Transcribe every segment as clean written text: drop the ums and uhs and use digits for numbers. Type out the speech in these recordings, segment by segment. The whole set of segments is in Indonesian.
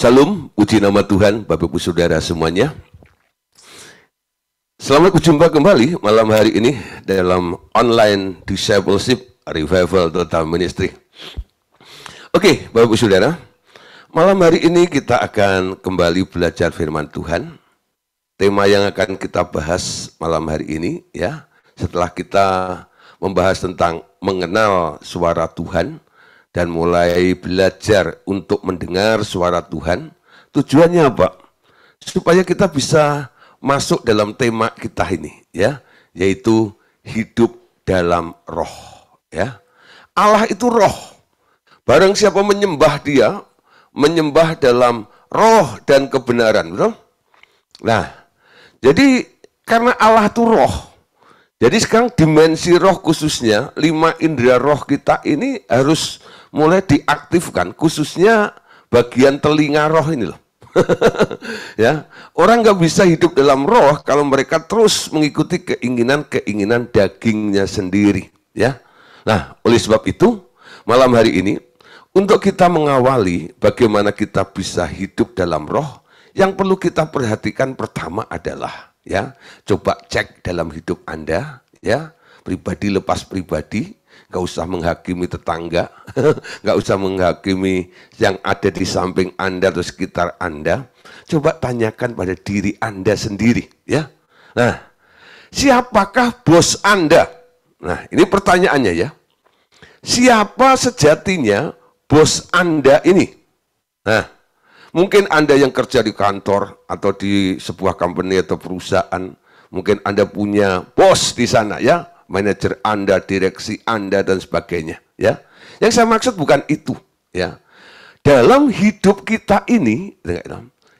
Salam, puji nama Tuhan, Bapak Ibu Saudara semuanya. Selamat berjumpa kembali malam hari ini dalam online discipleship revival total ministry. Oke, Bapak Ibu Saudara, malam hari ini kita akan kembali belajar firman Tuhan. Tema yang akan kita bahas malam hari ini, ya, setelah kita membahas tentang mengenal suara Tuhan dan mulai belajar untuk mendengar suara Tuhan. Tujuannya apa? Supaya kita bisa masuk dalam tema kita ini, ya, yaitu hidup dalam roh, ya. Allah itu roh. Barang siapa menyembah Dia, menyembah dalam roh dan kebenaran, betul? Nah, jadi karena Allah itu roh, jadi sekarang dimensi roh khususnya, 5 indera roh kita ini harus mulai diaktifkan, khususnya bagian telinga roh ini loh. Ya, orang nggak bisa hidup dalam roh kalau mereka terus mengikuti keinginan-keinginan dagingnya sendiri. Ya, nah oleh sebab itu malam hari ini untuk kita mengawali bagaimana kita bisa hidup dalam roh, yang perlu kita perhatikan pertama adalah, ya, coba cek dalam hidup Anda, ya, pribadi lepas pribadi, nggak usah menghakimi tetangga, nggak usah menghakimi yang ada di samping Anda atau sekitar Anda. Coba tanyakan pada diri Anda sendiri, ya. Nah, siapakah bos Anda? Nah, ini pertanyaannya, ya. Siapa sejatinya bos Anda ini? Nah, mungkin Anda yang kerja di kantor atau di sebuah company atau perusahaan, mungkin Anda punya bos di sana, ya, manajer Anda, direksi Anda dan sebagainya, ya. Yang saya maksud bukan itu, ya. Dalam hidup kita ini,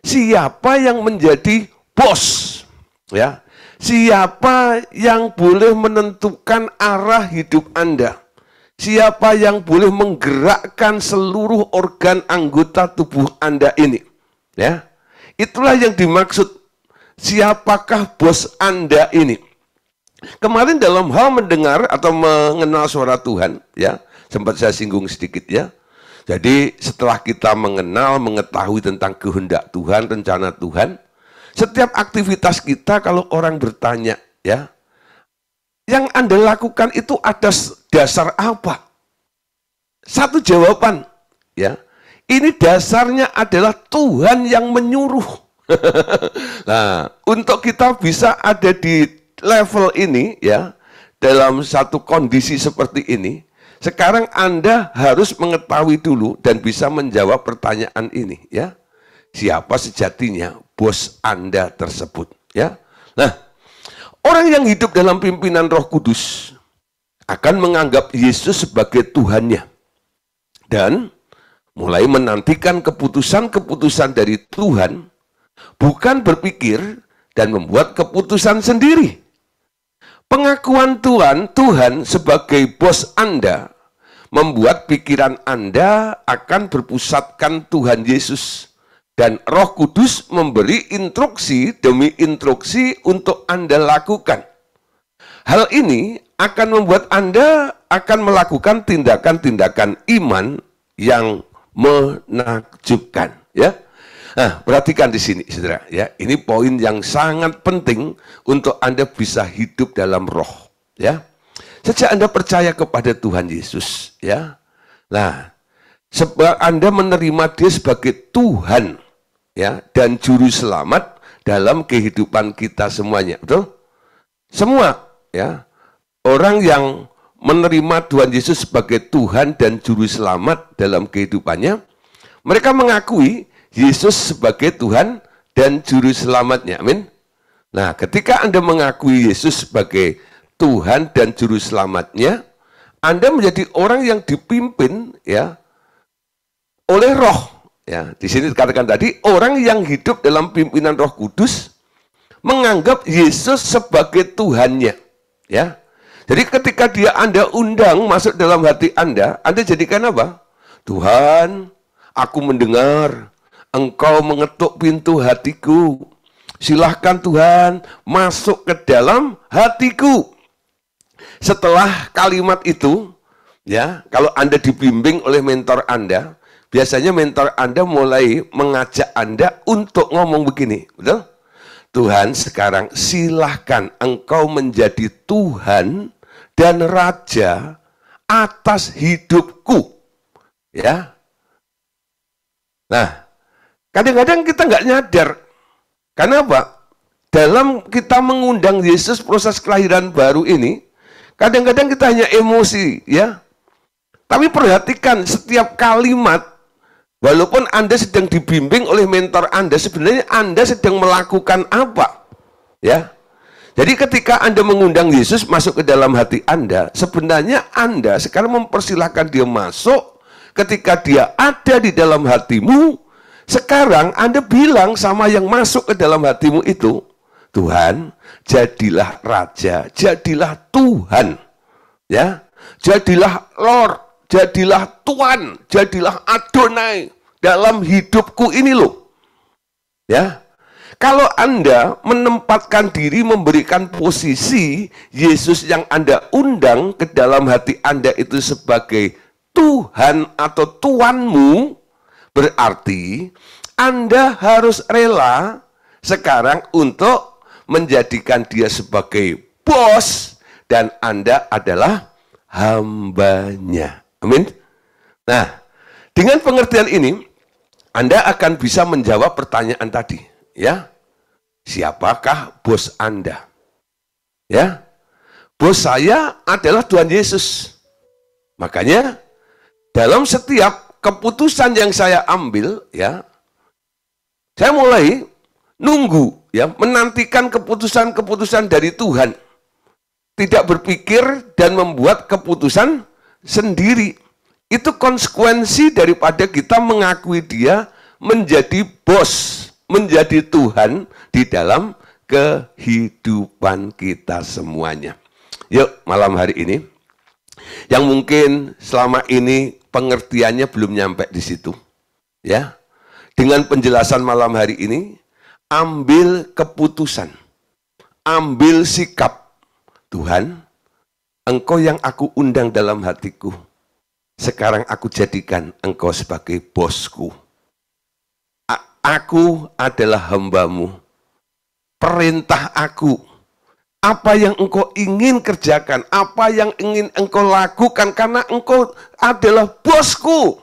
siapa yang menjadi bos, ya? Siapa yang boleh menentukan arah hidup Anda? Siapa yang boleh menggerakkan seluruh organ anggota tubuh Anda ini? Ya, itulah yang dimaksud siapakah bos Anda ini. Kemarin dalam hal mendengar atau mengenal suara Tuhan, ya, sempat saya singgung sedikit, ya. Jadi setelah kita mengenal, mengetahui tentang kehendak Tuhan, rencana Tuhan, setiap aktivitas kita kalau orang bertanya, ya, yang Anda lakukan itu atas dasar apa? Satu jawaban, ya. Ini dasarnya adalah Tuhan yang menyuruh. Nah, untuk kita bisa ada di level ini, ya, dalam satu kondisi seperti ini, sekarang Anda harus mengetahui dulu dan bisa menjawab pertanyaan ini, ya. Siapa sejatinya bos Anda tersebut, ya? Nah, orang yang hidup dalam pimpinan Roh Kudus akan menganggap Yesus sebagai Tuhannya dan mulai menantikan keputusan-keputusan dari Tuhan, bukan berpikir dan membuat keputusan sendiri. Pengakuan Tuhan sebagai bos Anda membuat pikiran Anda akan berpusatkan Tuhan Yesus. Dan Roh Kudus memberi instruksi demi instruksi untuk Anda lakukan. Hal ini akan membuat Anda akan melakukan tindakan-tindakan iman yang menakjubkan, ya. Nah, perhatikan di sini, saudara, ya. Ini poin yang sangat penting untuk Anda bisa hidup dalam roh, ya. Sejak Anda percaya kepada Tuhan Yesus, ya. Nah, sebab Anda menerima Dia sebagai Tuhan, ya, dan juru selamat dalam kehidupan kita semuanya, betul? Semua, ya. Orang yang menerima Tuhan Yesus sebagai Tuhan dan juru selamat dalam kehidupannya, mereka mengakui Yesus sebagai Tuhan dan juru selamatnya. Amin. Nah, ketika Anda mengakui Yesus sebagai Tuhan dan juru selamatnya, Anda menjadi orang yang dipimpin, ya, oleh roh. Ya, di sini dikatakan tadi, orang yang hidup dalam pimpinan Roh Kudus menganggap Yesus sebagai Tuhannya, ya. Jadi ketika Anda undang masuk dalam hati Anda jadikan apa? Tuhan, aku mendengar Engkau mengetuk pintu hatiku. Silahkan Tuhan masuk ke dalam hatiku. Setelah kalimat itu, ya, kalau Anda dibimbing oleh mentor Anda, biasanya mentor Anda mulai mengajak Anda untuk ngomong begini, betul? Tuhan, sekarang silahkan engkau menjadi Tuhan dan Raja atas hidupku. Ya. Nah, kadang-kadang kita nggak nyadar. Karena apa? Dalam kita mengundang Yesus proses kelahiran baru ini, kadang-kadang kita hanya emosi, ya. Tapi perhatikan setiap kalimat, walaupun Anda sedang dibimbing oleh mentor Anda, sebenarnya Anda sedang melakukan apa? Ya. Jadi ketika Anda mengundang Yesus masuk ke dalam hati Anda, sebenarnya Anda sekarang mempersilahkan dia masuk. Ketika dia ada di dalam hatimu, sekarang Anda bilang sama yang masuk ke dalam hatimu itu, Tuhan, jadilah Raja, jadilah Tuhan. Ya, jadilah Lord, jadilah Tuhan, jadilah Adonai dalam hidupku ini loh. Ya, kalau Anda menempatkan diri memberikan posisi Yesus yang Anda undang ke dalam hati Anda itu sebagai Tuhan atau Tuanmu, berarti Anda harus rela sekarang untuk menjadikan dia sebagai bos dan Anda adalah hambanya. Amin. Nah, dengan pengertian ini, Anda akan bisa menjawab pertanyaan tadi. Ya, siapakah bos Anda? Ya, bos saya adalah Tuhan Yesus. Makanya, dalam setiap keputusan yang saya ambil, ya, saya mulai nunggu, ya, menantikan keputusan-keputusan dari Tuhan. Tidak berpikir dan membuat keputusan sendiri. Itu konsekuensi daripada kita mengakui dia menjadi bos, menjadi Tuhan di dalam kehidupan kita semuanya. Yuk, malam hari ini, yang mungkin selama ini pengertiannya belum nyampe di situ, ya. Dengan penjelasan malam hari ini, ambil keputusan, ambil sikap. Tuhan, Engkau yang aku undang dalam hatiku, sekarang aku jadikan Engkau sebagai bosku. Aku adalah hambamu. Perintah aku. Apa yang engkau ingin kerjakan, apa yang ingin engkau lakukan, karena engkau adalah bosku.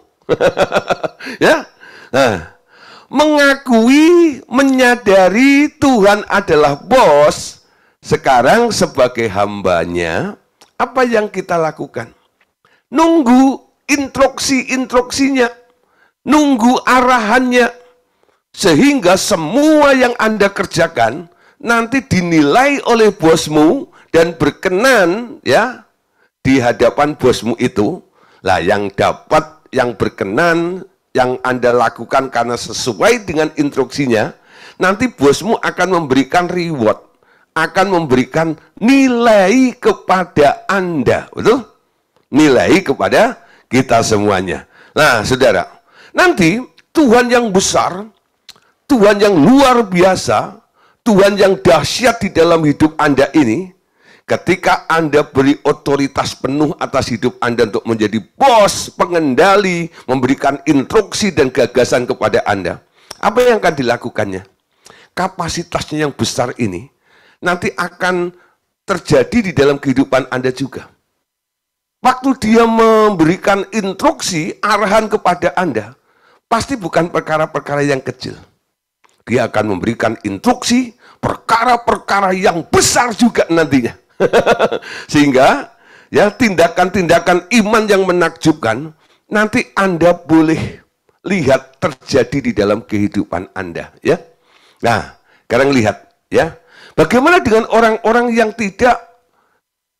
Ya, nah, mengakui, menyadari Tuhan adalah bos, sekarang sebagai hambanya, apa yang kita lakukan? Nunggu instruksinya, nunggu arahannya, sehingga semua yang Anda kerjakan nanti dinilai oleh bosmu dan berkenan, ya, di hadapan bosmu itu. Lah yang dapat, yang berkenan, yang Anda lakukan karena sesuai dengan instruksinya, nanti bosmu akan memberikan reward, akan memberikan nilai kepada Anda, betul? Nilai kepada kita semuanya. Nah, saudara, nanti Tuhan yang besar, Tuhan yang luar biasa, Tuhan yang dahsyat di dalam hidup Anda ini, ketika Anda beri otoritas penuh atas hidup Anda untuk menjadi bos, pengendali, memberikan instruksi dan gagasan kepada Anda, apa yang akan dilakukannya? Kapasitasnya yang besar ini nanti akan terjadi di dalam kehidupan Anda juga. Waktu dia memberikan instruksi, arahan kepada Anda, pasti bukan perkara-perkara yang kecil. Dia akan memberikan instruksi perkara-perkara yang besar juga nantinya. Sehingga ya tindakan-tindakan iman yang menakjubkan nanti Anda boleh lihat terjadi di dalam kehidupan Anda, ya. Nah, sekarang lihat, ya. Bagaimana dengan orang-orang yang tidak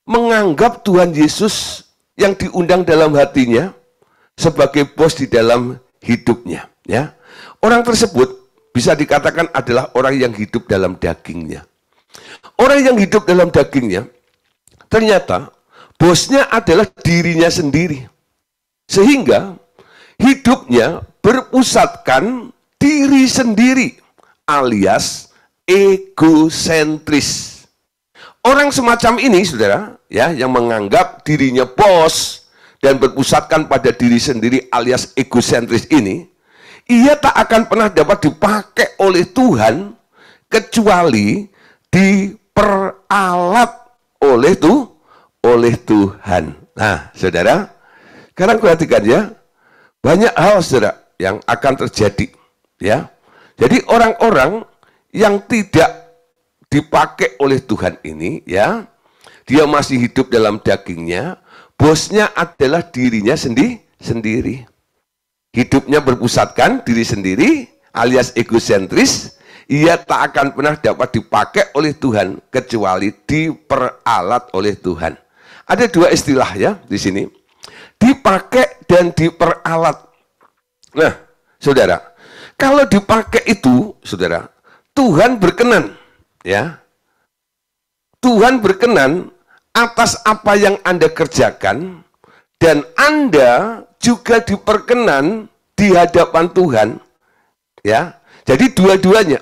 menganggap Tuhan Yesus yang diundang dalam hatinya sebagai bos di dalam hidupnya, ya. Orang tersebut bisa dikatakan adalah orang yang hidup dalam dagingnya. Orang yang hidup dalam dagingnya, ternyata bosnya adalah dirinya sendiri. Sehingga hidupnya berpusatkan diri sendiri, alias egosentris. Orang semacam ini, saudara, ya, yang menganggap dirinya bos dan berpusatkan pada diri sendiri alias egosentris ini, ia tak akan pernah dapat dipakai oleh Tuhan kecuali diperalat oleh Tuhan. Nah, saudara, sekarang perhatikan ya, banyak hal saudara yang akan terjadi ya. Jadi orang-orang yang tidak dipakai oleh Tuhan ini ya, dia masih hidup dalam dagingnya, bosnya adalah dirinya sendiri. Hidupnya berpusatkan diri sendiri alias egosentris, ia tak akan pernah dapat dipakai oleh Tuhan kecuali diperalat oleh Tuhan. Ada dua istilah ya di sini, dipakai dan diperalat. Nah, saudara, kalau dipakai itu, saudara, Tuhan berkenan, ya. Tuhan berkenan atas apa yang Anda kerjakan, dan Anda juga diperkenan di hadapan Tuhan, ya. Jadi dua-duanya.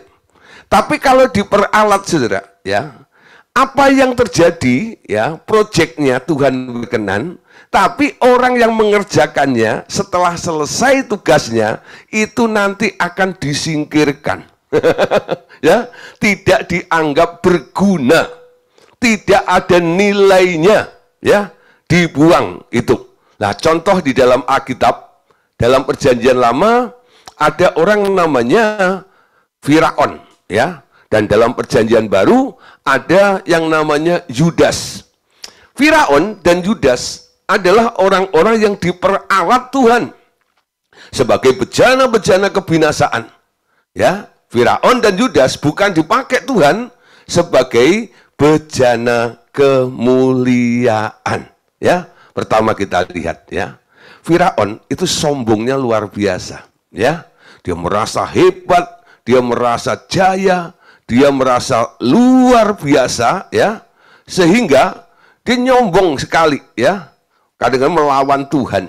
Tapi kalau diperalat, saudara, ya, apa yang terjadi, ya, proyeknya Tuhan berkenan, tapi orang yang mengerjakannya setelah selesai tugasnya itu nanti akan disingkirkan, ya, tidak dianggap berguna, tidak ada nilainya, ya, dibuang itu. Nah, contoh di dalam Alkitab, dalam Perjanjian Lama ada orang namanya Firaun, ya, dan dalam Perjanjian Baru ada yang namanya Yudas. Firaun dan Yudas adalah orang-orang yang diperalat Tuhan sebagai bejana-bejana kebinasaan. Ya, Firaun dan Yudas bukan dipakai Tuhan sebagai bejana kemuliaan. Ya, pertama kita lihat ya, Firaun itu sombongnya luar biasa. Ya, dia merasa hebat, dia merasa jaya, dia merasa luar biasa, ya, sehingga dia nyombong sekali, ya. Kadang-kadang melawan Tuhan,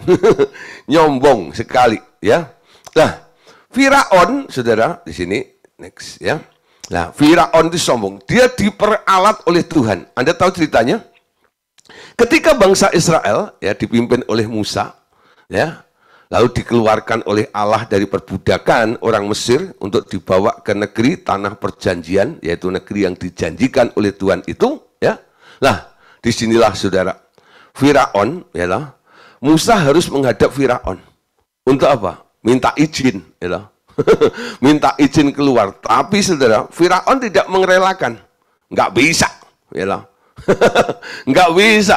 nyombong sekali, ya. Nah, Firaun, saudara, di sini, next, ya. Nah, Firaun itu sombong, dia diperalat oleh Tuhan. Anda tahu ceritanya? Ketika bangsa Israel, ya, dipimpin oleh Musa, ya, lalu dikeluarkan oleh Allah dari perbudakan orang Mesir untuk dibawa ke negeri tanah perjanjian, yaitu negeri yang dijanjikan oleh Tuhan itu, ya. Nah, disinilah saudara, Firaun, ya lah, Musa harus menghadap Firaun. Untuk apa? Minta izin, ya lah. Minta izin keluar. Tapi saudara, Firaun tidak mengerelakan. Nggak bisa, ya lah. Nggak bisa.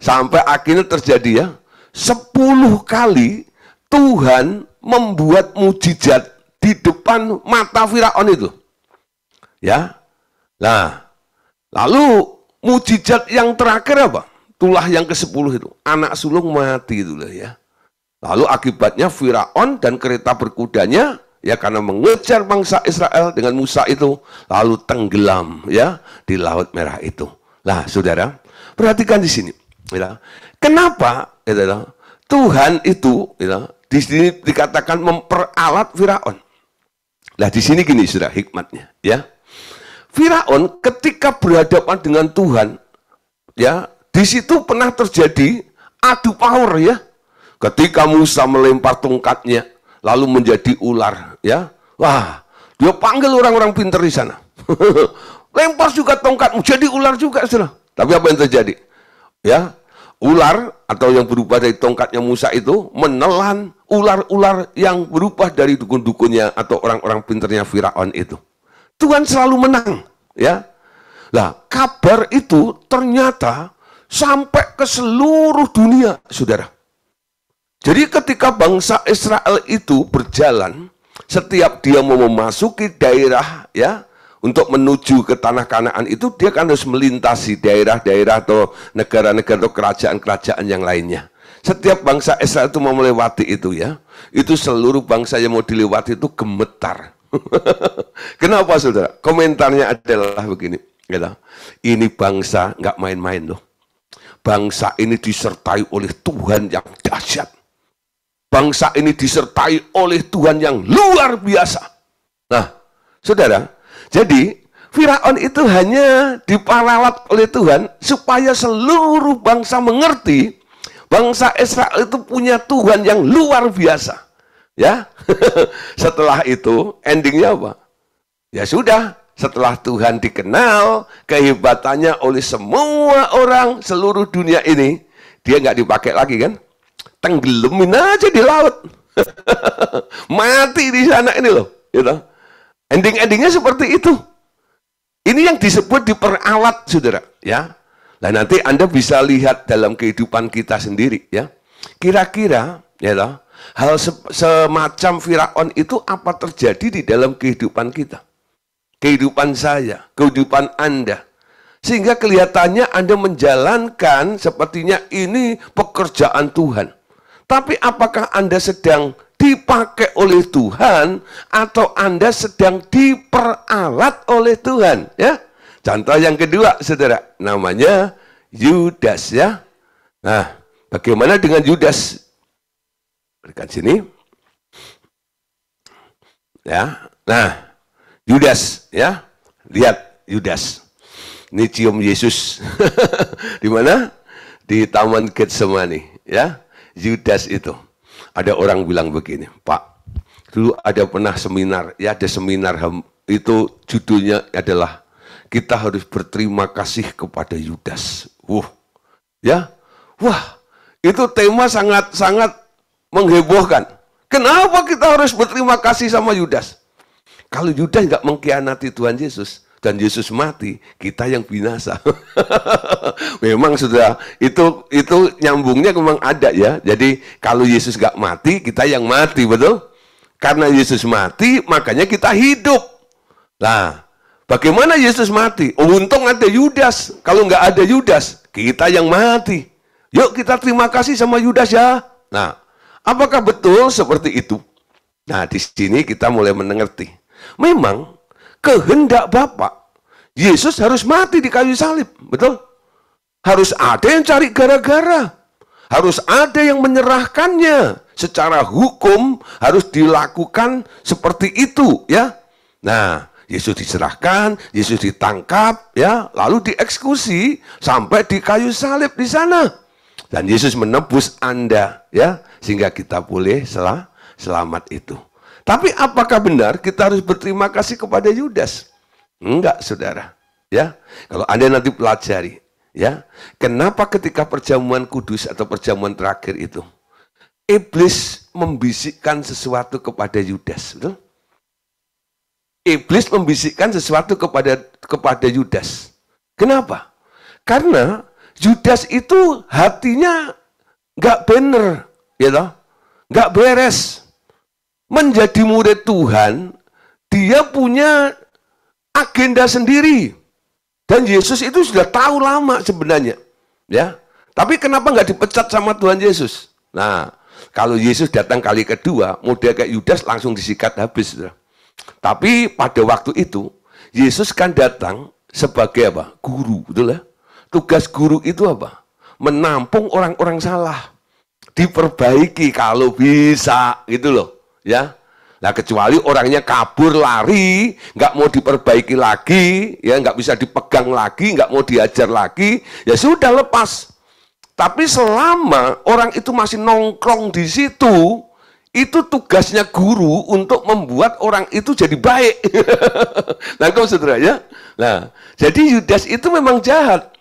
Sampai akhirnya terjadi ya, 10 kali Tuhan membuat mujizat di depan mata Firaun itu. Ya. Nah, lalu mujizat yang terakhir apa? Tulah yang ke-10 itu, anak sulung mati itulah ya. Lalu akibatnya Firaun dan kereta berkudanya, ya, karena mengejar bangsa Israel dengan Musa itu, lalu tenggelam ya di Laut Merah itu. Nah, saudara, perhatikan di sini. Ya. Kenapa? Ya, Tuhan itu, ya, di sini dikatakan memperalat Firaun. Nah, di sini gini, saudara, hikmatnya, ya. Firaun ketika berhadapan dengan Tuhan, ya, di situ pernah terjadi adu power, ya. Ketika Musa melempar tongkatnya, lalu menjadi ular, ya. Wah, dia panggil orang-orang pintar di sana. Lempar juga tongkatmu, jadi ular juga, saudara. Tapi apa yang terjadi? Ya, ular atau yang berubah dari tongkatnya Musa itu menelan ular-ular yang berubah dari dukun-dukunnya atau orang-orang pintarnya Firaun itu. Tuhan selalu menang, ya. Nah, kabar itu ternyata sampai ke seluruh dunia, saudara. Jadi ketika bangsa Israel itu berjalan, setiap dia mau memasuki daerah, ya, untuk menuju ke tanah Kanaan itu, dia kan harus melintasi daerah-daerah atau negara-negara atau kerajaan-kerajaan yang lainnya. Setiap bangsa Israel itu mau melewati itu, ya, itu seluruh bangsa yang mau dilewati itu gemetar. Kenapa, saudara? Komentarnya adalah begini, ya, ini bangsa nggak main-main loh. Bangsa ini disertai oleh Tuhan yang dahsyat. Bangsa ini disertai oleh Tuhan yang luar biasa. Nah, saudara, jadi Firaun itu hanya diperalat oleh Tuhan supaya seluruh bangsa mengerti Bangsa Israel itu punya Tuhan yang luar biasa. Ya, setelah itu endingnya apa? Ya sudah, setelah Tuhan dikenal kehebatannya oleh semua orang seluruh dunia ini, dia nggak dipakai lagi kan? Tenggelamin aja di laut, mati di sana ini loh. Gitu. Ending-endingnya seperti itu. Ini yang disebut diperalat, saudara. Ya. Nah nanti Anda bisa lihat dalam kehidupan kita sendiri ya. Kira-kira ya toh, hal semacam Firaun itu apa terjadi di dalam kehidupan kita? Kehidupan saya, kehidupan Anda. Sehingga kelihatannya Anda menjalankan sepertinya ini pekerjaan Tuhan. Tapi apakah Anda sedang dipakai oleh Tuhan atau Anda sedang diperalat oleh Tuhan ya? Contoh yang kedua, saudara, namanya Yudas ya. Nah, bagaimana dengan Yudas? Berikan sini. Ya. Nah, Yudas ya. Lihat Yudas. Ini cium Yesus. Di mana? Di Taman Getsemani ya. Yudas itu. Ada orang bilang begini, Pak, dulu ada pernah seminar, ya ada seminar itu judulnya adalah kita harus berterima kasih kepada Yudas. Ya, wah, itu tema sangat menghebohkan. Kenapa kita harus berterima kasih sama Yudas? Kalau Yudas nggak mengkhianati Tuhan Yesus dan Yesus mati, kita yang binasa. Memang sudah itu nyambungnya memang ada ya. Jadi kalau Yesus nggak mati, kita yang mati, betul? Karena Yesus mati, makanya kita hidup. Nah, bagaimana Yesus mati? Oh, untung ada Yudas. Kalau nggak ada Yudas, kita yang mati. Yuk kita terima kasih sama Yudas ya. Nah, apakah betul seperti itu? Nah, di sini kita mulai mengerti. Memang kehendak Bapa, Yesus harus mati di kayu salib, betul? Harus ada yang cari gara-gara. Harus ada yang menyerahkannya. Secara hukum harus dilakukan seperti itu, ya. Nah, Yesus diserahkan, Yesus ditangkap, ya, lalu dieksekusi sampai di kayu salib di sana. Dan Yesus menebus Anda, ya, sehingga kita boleh selamat itu. Tapi apakah benar kita harus berterima kasih kepada Yudas? Enggak, saudara. Ya, kalau Anda nanti pelajari, ya, kenapa ketika perjamuan kudus atau perjamuan terakhir itu, iblis membisikkan sesuatu kepada Yudas, betul? Iblis membisikkan sesuatu kepada Yudas. Kenapa? Karena Yudas itu hatinya nggak bener, ya toh, nggak beres. Menjadi murid Tuhan, dia punya agenda sendiri. Dan Yesus itu sudah tahu lama sebenarnya, ya. Tapi kenapa nggak dipecat sama Tuhan Yesus? Nah, kalau Yesus datang kali kedua, model kayak Yudas langsung disikat habis, saudara. Tapi pada waktu itu, Yesus kan datang sebagai apa? Guru, betul ya? Tugas guru itu apa? Menampung orang-orang salah. Diperbaiki kalau bisa, gitu loh. Ya, nah kecuali orangnya kabur, lari, nggak mau diperbaiki lagi, ya nggak bisa dipegang lagi, nggak mau diajar lagi, ya sudah lepas. Tapi selama orang itu masih nongkrong di situ, itu tugasnya guru untuk membuat orang itu jadi baik. Nah, kau saudara ya. Nah, jadi Yudas itu memang jahat,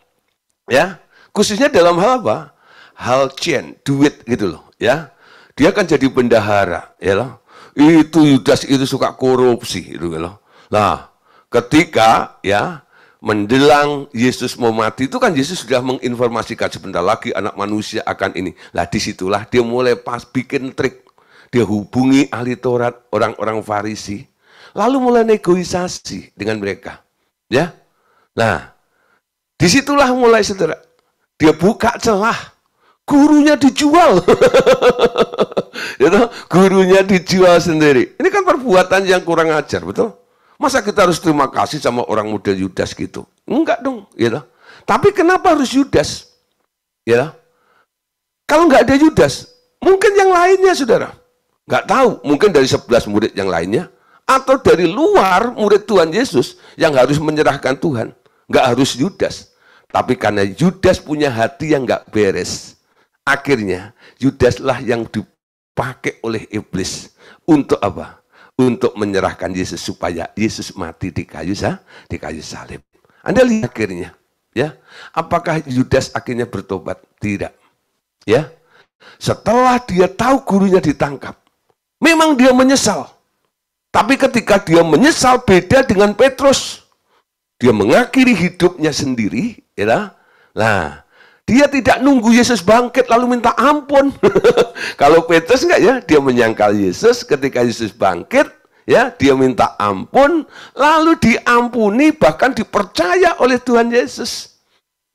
ya. Khususnya dalam hal apa? Hal duit gitu loh, ya. Dia kan jadi bendahara, ya loh. Itu Yudas itu suka korupsi, gitu loh. Nah, ketika ya menjelang Yesus mau mati itu kan Yesus sudah menginformasikan sebentar lagi anak manusia akan ini. Lah disitulah dia mulai bikin trik. Dia hubungi ahli Taurat, orang-orang Farisi, lalu mulai negosiasi dengan mereka, ya. Nah, disitulah mulai saudara, dia buka celah, gurunya dijual, gurunya dijual sendiri. Ini kan perbuatan yang kurang ajar, betul? Masa kita harus terima kasih sama orang model Yudas gitu? Enggak dong, gitu. Tapi kenapa harus Yudas? Ya, kalau nggak ada Yudas, mungkin yang lainnya, saudara. Nggak tahu, mungkin dari 11 murid yang lainnya, atau dari luar murid Tuhan Yesus yang harus menyerahkan Tuhan. Nggak harus Yudas. Tapi karena Yudas punya hati yang nggak beres, Akhirnya Yudaslah yang dipakai oleh iblis untuk apa? Untuk menyerahkan Yesus supaya Yesus mati di kayu salib. Anda lihat akhirnya, ya. Apakah Yudas akhirnya bertobat? Tidak. Ya. Setelah dia tahu gurunya ditangkap, memang dia menyesal. Tapi ketika dia menyesal beda dengan Petrus. Dia mengakhiri hidupnya sendiri, ya. Nah, dia tidak nunggu Yesus bangkit lalu minta ampun. Kalau Petrus enggak ya, dia menyangkal Yesus ketika Yesus bangkit, ya, dia minta ampun, lalu diampuni bahkan dipercaya oleh Tuhan Yesus.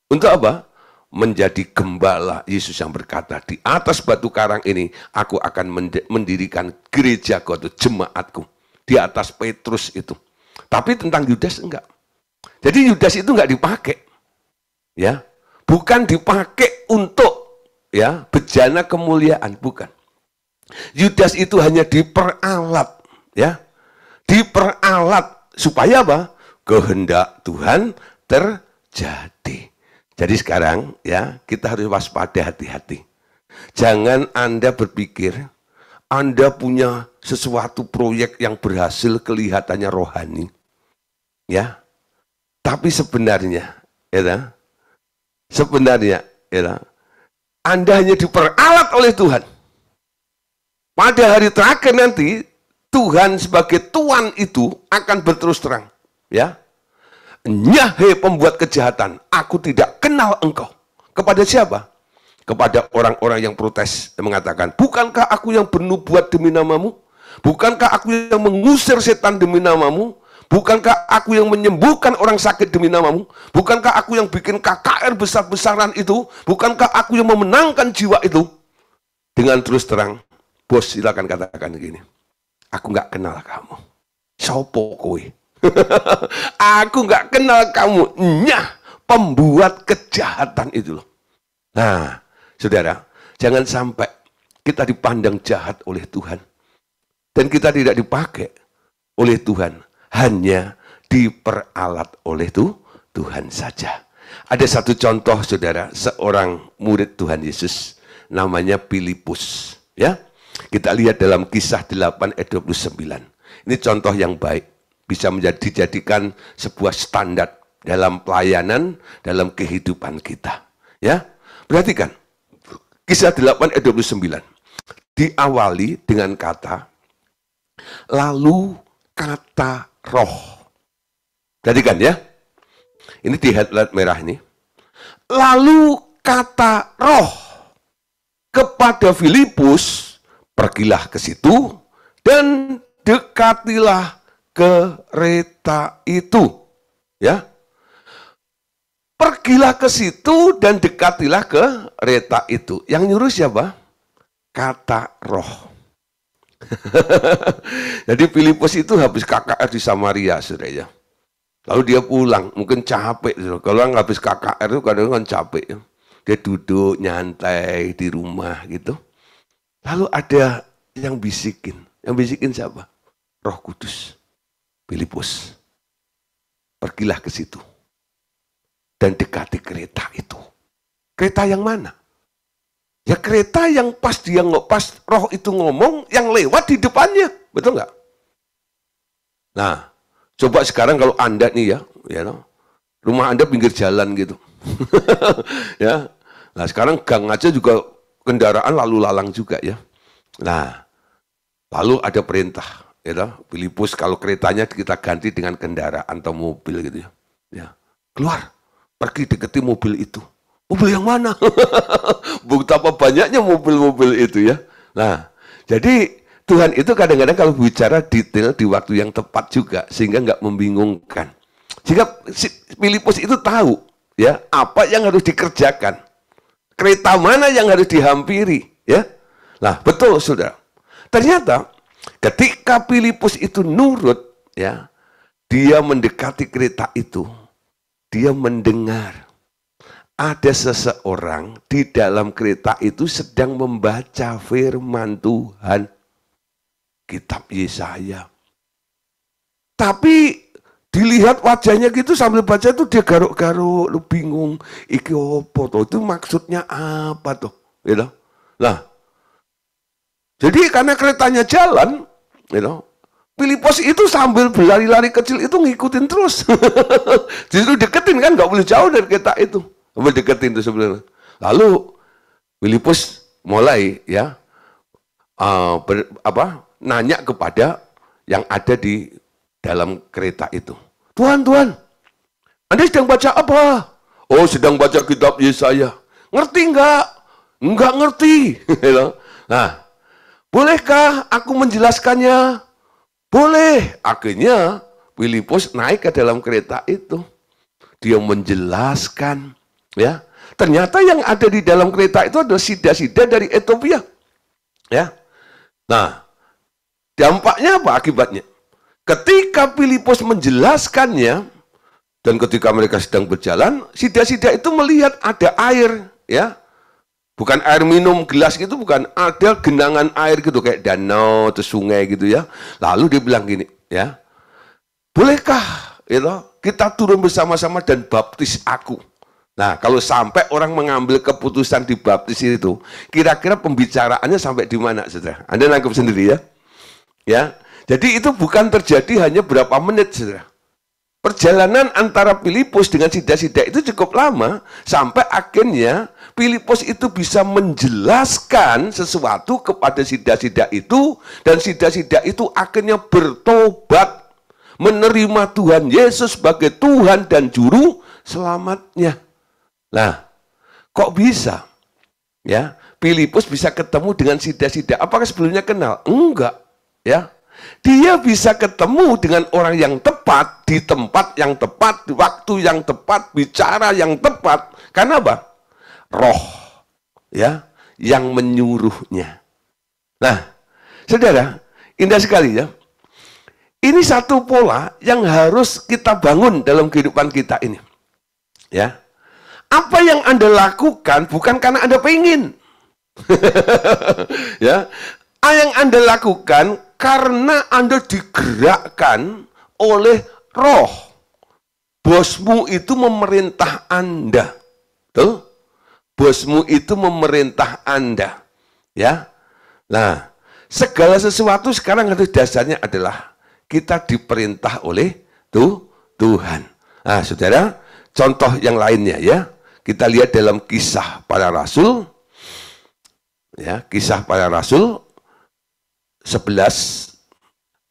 Untuk apa? Menjadi gembala. Yesus yang berkata, di atas batu karang ini aku akan mendirikan gerejaku atau jemaatku. Di atas Petrus itu. Tapi tentang Yudas enggak. Jadi Yudas itu enggak dipakai. Ya. Bukan dipakai untuk ya bejana kemuliaan, bukan. Yudas itu hanya diperalat, ya. Diperalat supaya apa? Kehendak Tuhan terjadi. Jadi sekarang ya, kita harus waspada, hati-hati. Jangan Anda berpikir Anda punya sesuatu proyek yang berhasil kelihatannya rohani. Ya. Tapi sebenarnya, ya, sebenarnya, ya, Anda hanya diperalat oleh Tuhan. Pada hari terakhir nanti, Tuhan sebagai Tuhan itu akan berterus terang. Ya, Nyahai pembuat kejahatan, aku tidak kenal engkau. Kepada siapa? Kepada orang-orang yang protes, yang mengatakan, bukankah aku yang bernubuat demi namamu? Bukankah aku yang mengusir setan demi namamu? Bukankah aku yang menyembuhkan orang sakit demi namamu? Bukankah aku yang bikin KKR besar-besaran itu? Bukankah aku yang memenangkan jiwa itu? Dengan terus terang, bos silakan katakan gini, aku nggak kenal kamu. Sopo kowe? Aku nggak kenal kamu. Nyah, pembuat kejahatan itu loh. Nah, saudara, jangan sampai kita dipandang jahat oleh Tuhan. Dan kita tidak dipakai oleh Tuhan. Hanya diperalat oleh Tuhan saja. Ada satu contoh, saudara, seorang murid Tuhan Yesus, namanya Filipus. Ya, kita lihat dalam Kisah 8 ayat 29. Ini contoh yang baik, bisa dijadikan sebuah standar dalam pelayanan, dalam kehidupan kita. Ya, perhatikan, Kisah 8 ayat 29. Diawali dengan kata, lalu kata roh. Perhatikan ya. Ini di headline merah ini. Lalu kata roh kepada Filipus, pergilah ke situ dan dekatilah kereta itu. Ya. Pergilah ke situ dan dekatilah kereta itu. Yang nyuruh siapa? Kata roh. Jadi Filipus itu habis KKR di Samaria, saudara ya. Lalu dia pulang, mungkin capek. Kalau orang habis KKR itu kadang-kadang capek. Ya. Dia duduk nyantai di rumah gitu. Lalu ada yang bisikin. Yang bisikin siapa? Roh Kudus. Filipus, pergilah ke situ dan dekati kereta itu. Kereta yang mana? Ya kereta yang pas roh itu ngomong, yang lewat di depannya. Betul nggak? Nah, coba sekarang kalau Anda nih ya, rumah Anda pinggir jalan gitu. Ya. Nah, sekarang gang aja juga kendaraan lalu lalang juga ya. Nah, lalu ada perintah, Filipus kalau keretanya kita ganti dengan kendaraan atau mobil gitu ya. Ya. Keluar, pergi deketi mobil itu. Mobil yang mana? Betapa banyaknya mobil-mobil itu ya. Nah, jadi Tuhan itu kadang-kadang kalau bicara detail di waktu yang tepat juga, sehingga nggak membingungkan. Sehingga Filipus itu tahu ya apa yang harus dikerjakan, kereta mana yang harus dihampiri, ya. Nah, betul saudara. Ternyata ketika Filipus itu nurut, ya, dia mendekati kereta itu, dia mendengar. Ada seseorang di dalam kereta itu sedang membaca firman Tuhan. Kitab Yesaya. Tapi dilihat wajahnya gitu sambil baca itu dia garuk-garuk, lu bingung. Iki opo toh? Itu maksudnya apa tuh? gitu. Nah, jadi karena keretanya jalan, gitu, Filipus itu sambil berlari-lari kecil itu ngikutin terus. Justru deketin kan, nggak boleh jauh dari kereta itu. Boleh deketin itu sebenarnya. Lalu Filipus mulai ya nanya kepada yang ada di dalam kereta itu. Tuhan, Tuhan, Anda sedang baca apa? Oh, sedang baca kitab Yesaya. Ngerti nggak? Nggak ngerti. Nah, bolehkah aku menjelaskannya? Boleh. Akhirnya Filipus naik ke dalam kereta itu. Dia menjelaskan, ya. Ternyata yang ada di dalam kereta itu adalah sida-sida dari Ethiopia. Ya. Nah, dampaknya apa akibatnya? Ketika Filipus menjelaskannya, dan ketika mereka sedang berjalan, sida-sida itu melihat ada air, ya. Bukan air minum gelas gitu, bukan, ada genangan air gitu kayak danau atau sungai gitu ya. Lalu dia bilang gini, ya. Bolehkah kita turun bersama-sama dan baptis aku? Nah, kalau sampai orang mengambil keputusan dibaptis itu, kira-kira pembicaraannya sampai di mana, Saudara? Anda nangkep sendiri ya. Ya. Jadi itu bukan terjadi hanya berapa menit, Saudara. Perjalanan antara Filipus dengan sida-sida itu cukup lama, sampai akhirnya Filipus itu bisa menjelaskan sesuatu kepada sida-sida itu, dan sida-sida itu akhirnya bertobat, menerima Tuhan Yesus sebagai Tuhan dan Juru Selamatnya. Nah, kok bisa? Ya, Filipus bisa ketemu dengan sida-sida. Apakah sebelumnya kenal? Enggak, ya. Dia bisa ketemu dengan orang yang tepat, di tempat yang tepat, di waktu yang tepat, bicara yang tepat. Karena apa? Roh, ya, yang menyuruhnya. Nah, saudara, indah sekali ya. Ini satu pola yang harus kita bangun dalam kehidupan kita ini. Ya, apa yang Anda lakukan bukan karena Anda pengen. Ya, yang Anda lakukan karena Anda digerakkan oleh roh. Bosmu itu memerintah Anda. Tuh. Bosmu itu memerintah Anda. Ya. Nah, segala sesuatu sekarang harus dasarnya adalah kita diperintah oleh Tuhan. Nah, saudara, contoh yang lainnya ya. Kita lihat dalam Kisah Para Rasul. Ya, Kisah Para Rasul 11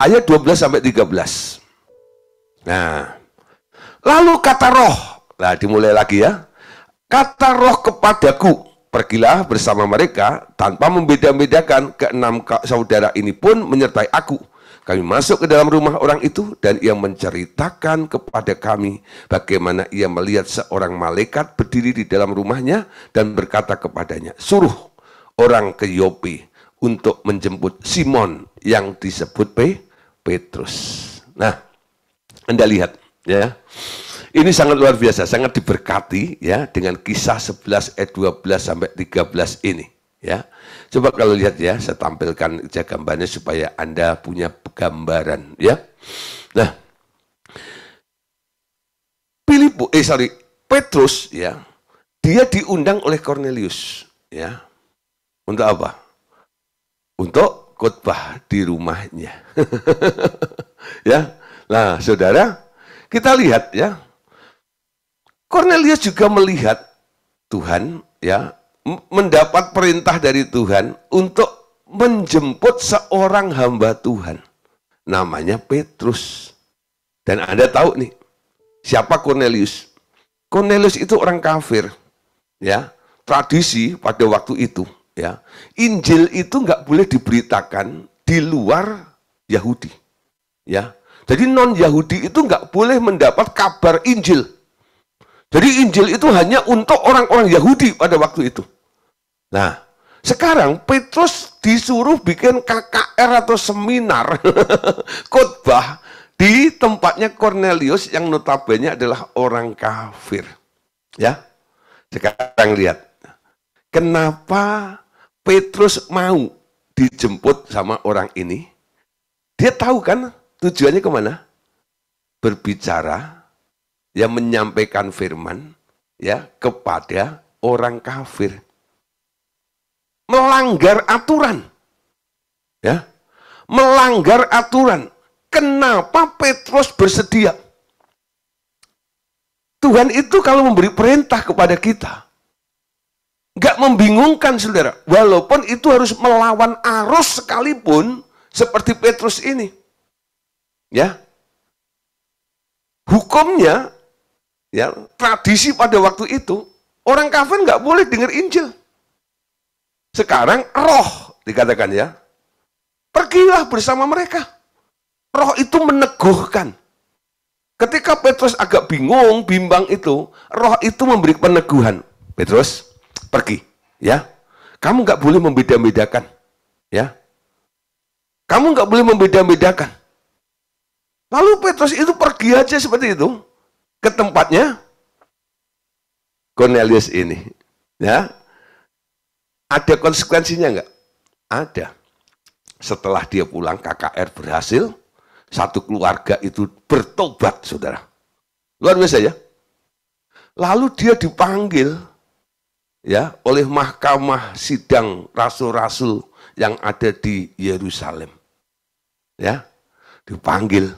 ayat 12 sampai 13. Nah, lalu kata roh, nah dimulai lagi ya. Kata roh kepadaku, pergilah bersama mereka tanpa membeda-bedakan, keenam saudara ini pun menyertai aku. Kami masuk ke dalam rumah orang itu dan ia menceritakan kepada kami bagaimana ia melihat seorang malaikat berdiri di dalam rumahnya dan berkata kepadanya, suruh orang ke Yope untuk menjemput Simon yang disebut Petrus. Nah, Anda lihat ya. Ini sangat luar biasa, sangat diberkati ya dengan Kisah 11 ayat 12 sampai 13 ini ya. Coba kalau lihat ya, saya tampilkan gambarnya supaya Anda punya gambaran ya. Nah, Petrus ya, dia diundang oleh Cornelius ya. Untuk apa? Untuk khotbah di rumahnya. Ya. Nah, saudara, kita lihat ya. Cornelius juga melihat Tuhan ya, mendapat perintah dari Tuhan untuk menjemput seorang hamba Tuhan. Namanya Petrus. Dan Anda tahu nih, siapa Cornelius? Cornelius itu orang kafir. Ya, tradisi pada waktu itu ya, Injil itu nggak boleh diberitakan di luar Yahudi. Ya, jadi non Yahudi itu nggak boleh mendapat kabar Injil. Jadi Injil itu hanya untuk orang-orang Yahudi pada waktu itu. Nah, sekarang Petrus disuruh bikin KKR atau seminar khotbah di tempatnya Cornelius yang notabene adalah orang kafir. Ya, sekarang lihat, kenapa Petrus mau dijemput sama orang ini? Dia tahu kan tujuannya kemana? Berbicara, ya menyampaikan firman ya kepada orang kafir. melanggar aturan. Ya. Melanggar aturan. Kenapa Petrus bersedia? Tuhan itu kalau memberi perintah kepada kita, nggak membingungkan, saudara. Walaupun itu harus melawan arus sekalipun, seperti Petrus ini. Ya. Hukumnya, ya, tradisi pada waktu itu, orang kafir nggak boleh dengar Injil. Sekarang roh dikatakan, ya, pergilah bersama mereka. Roh itu meneguhkan. Ketika Petrus agak bingung, bimbang itu, roh itu memberi peneguhan. Petrus, pergi, ya. Kamu nggak boleh membeda-bedakan, ya. Kamu nggak boleh membeda-bedakan. Lalu Petrus itu pergi aja seperti itu ke tempatnya Cornelius ini, ya. Ada konsekuensinya nggak? Ada. Setelah dia pulang, KKR berhasil, satu keluarga itu bertobat, saudara. Luar biasa, ya. Lalu dia dipanggil, ya, oleh mahkamah sidang rasul-rasul yang ada di Yerusalem. Ya, dipanggil.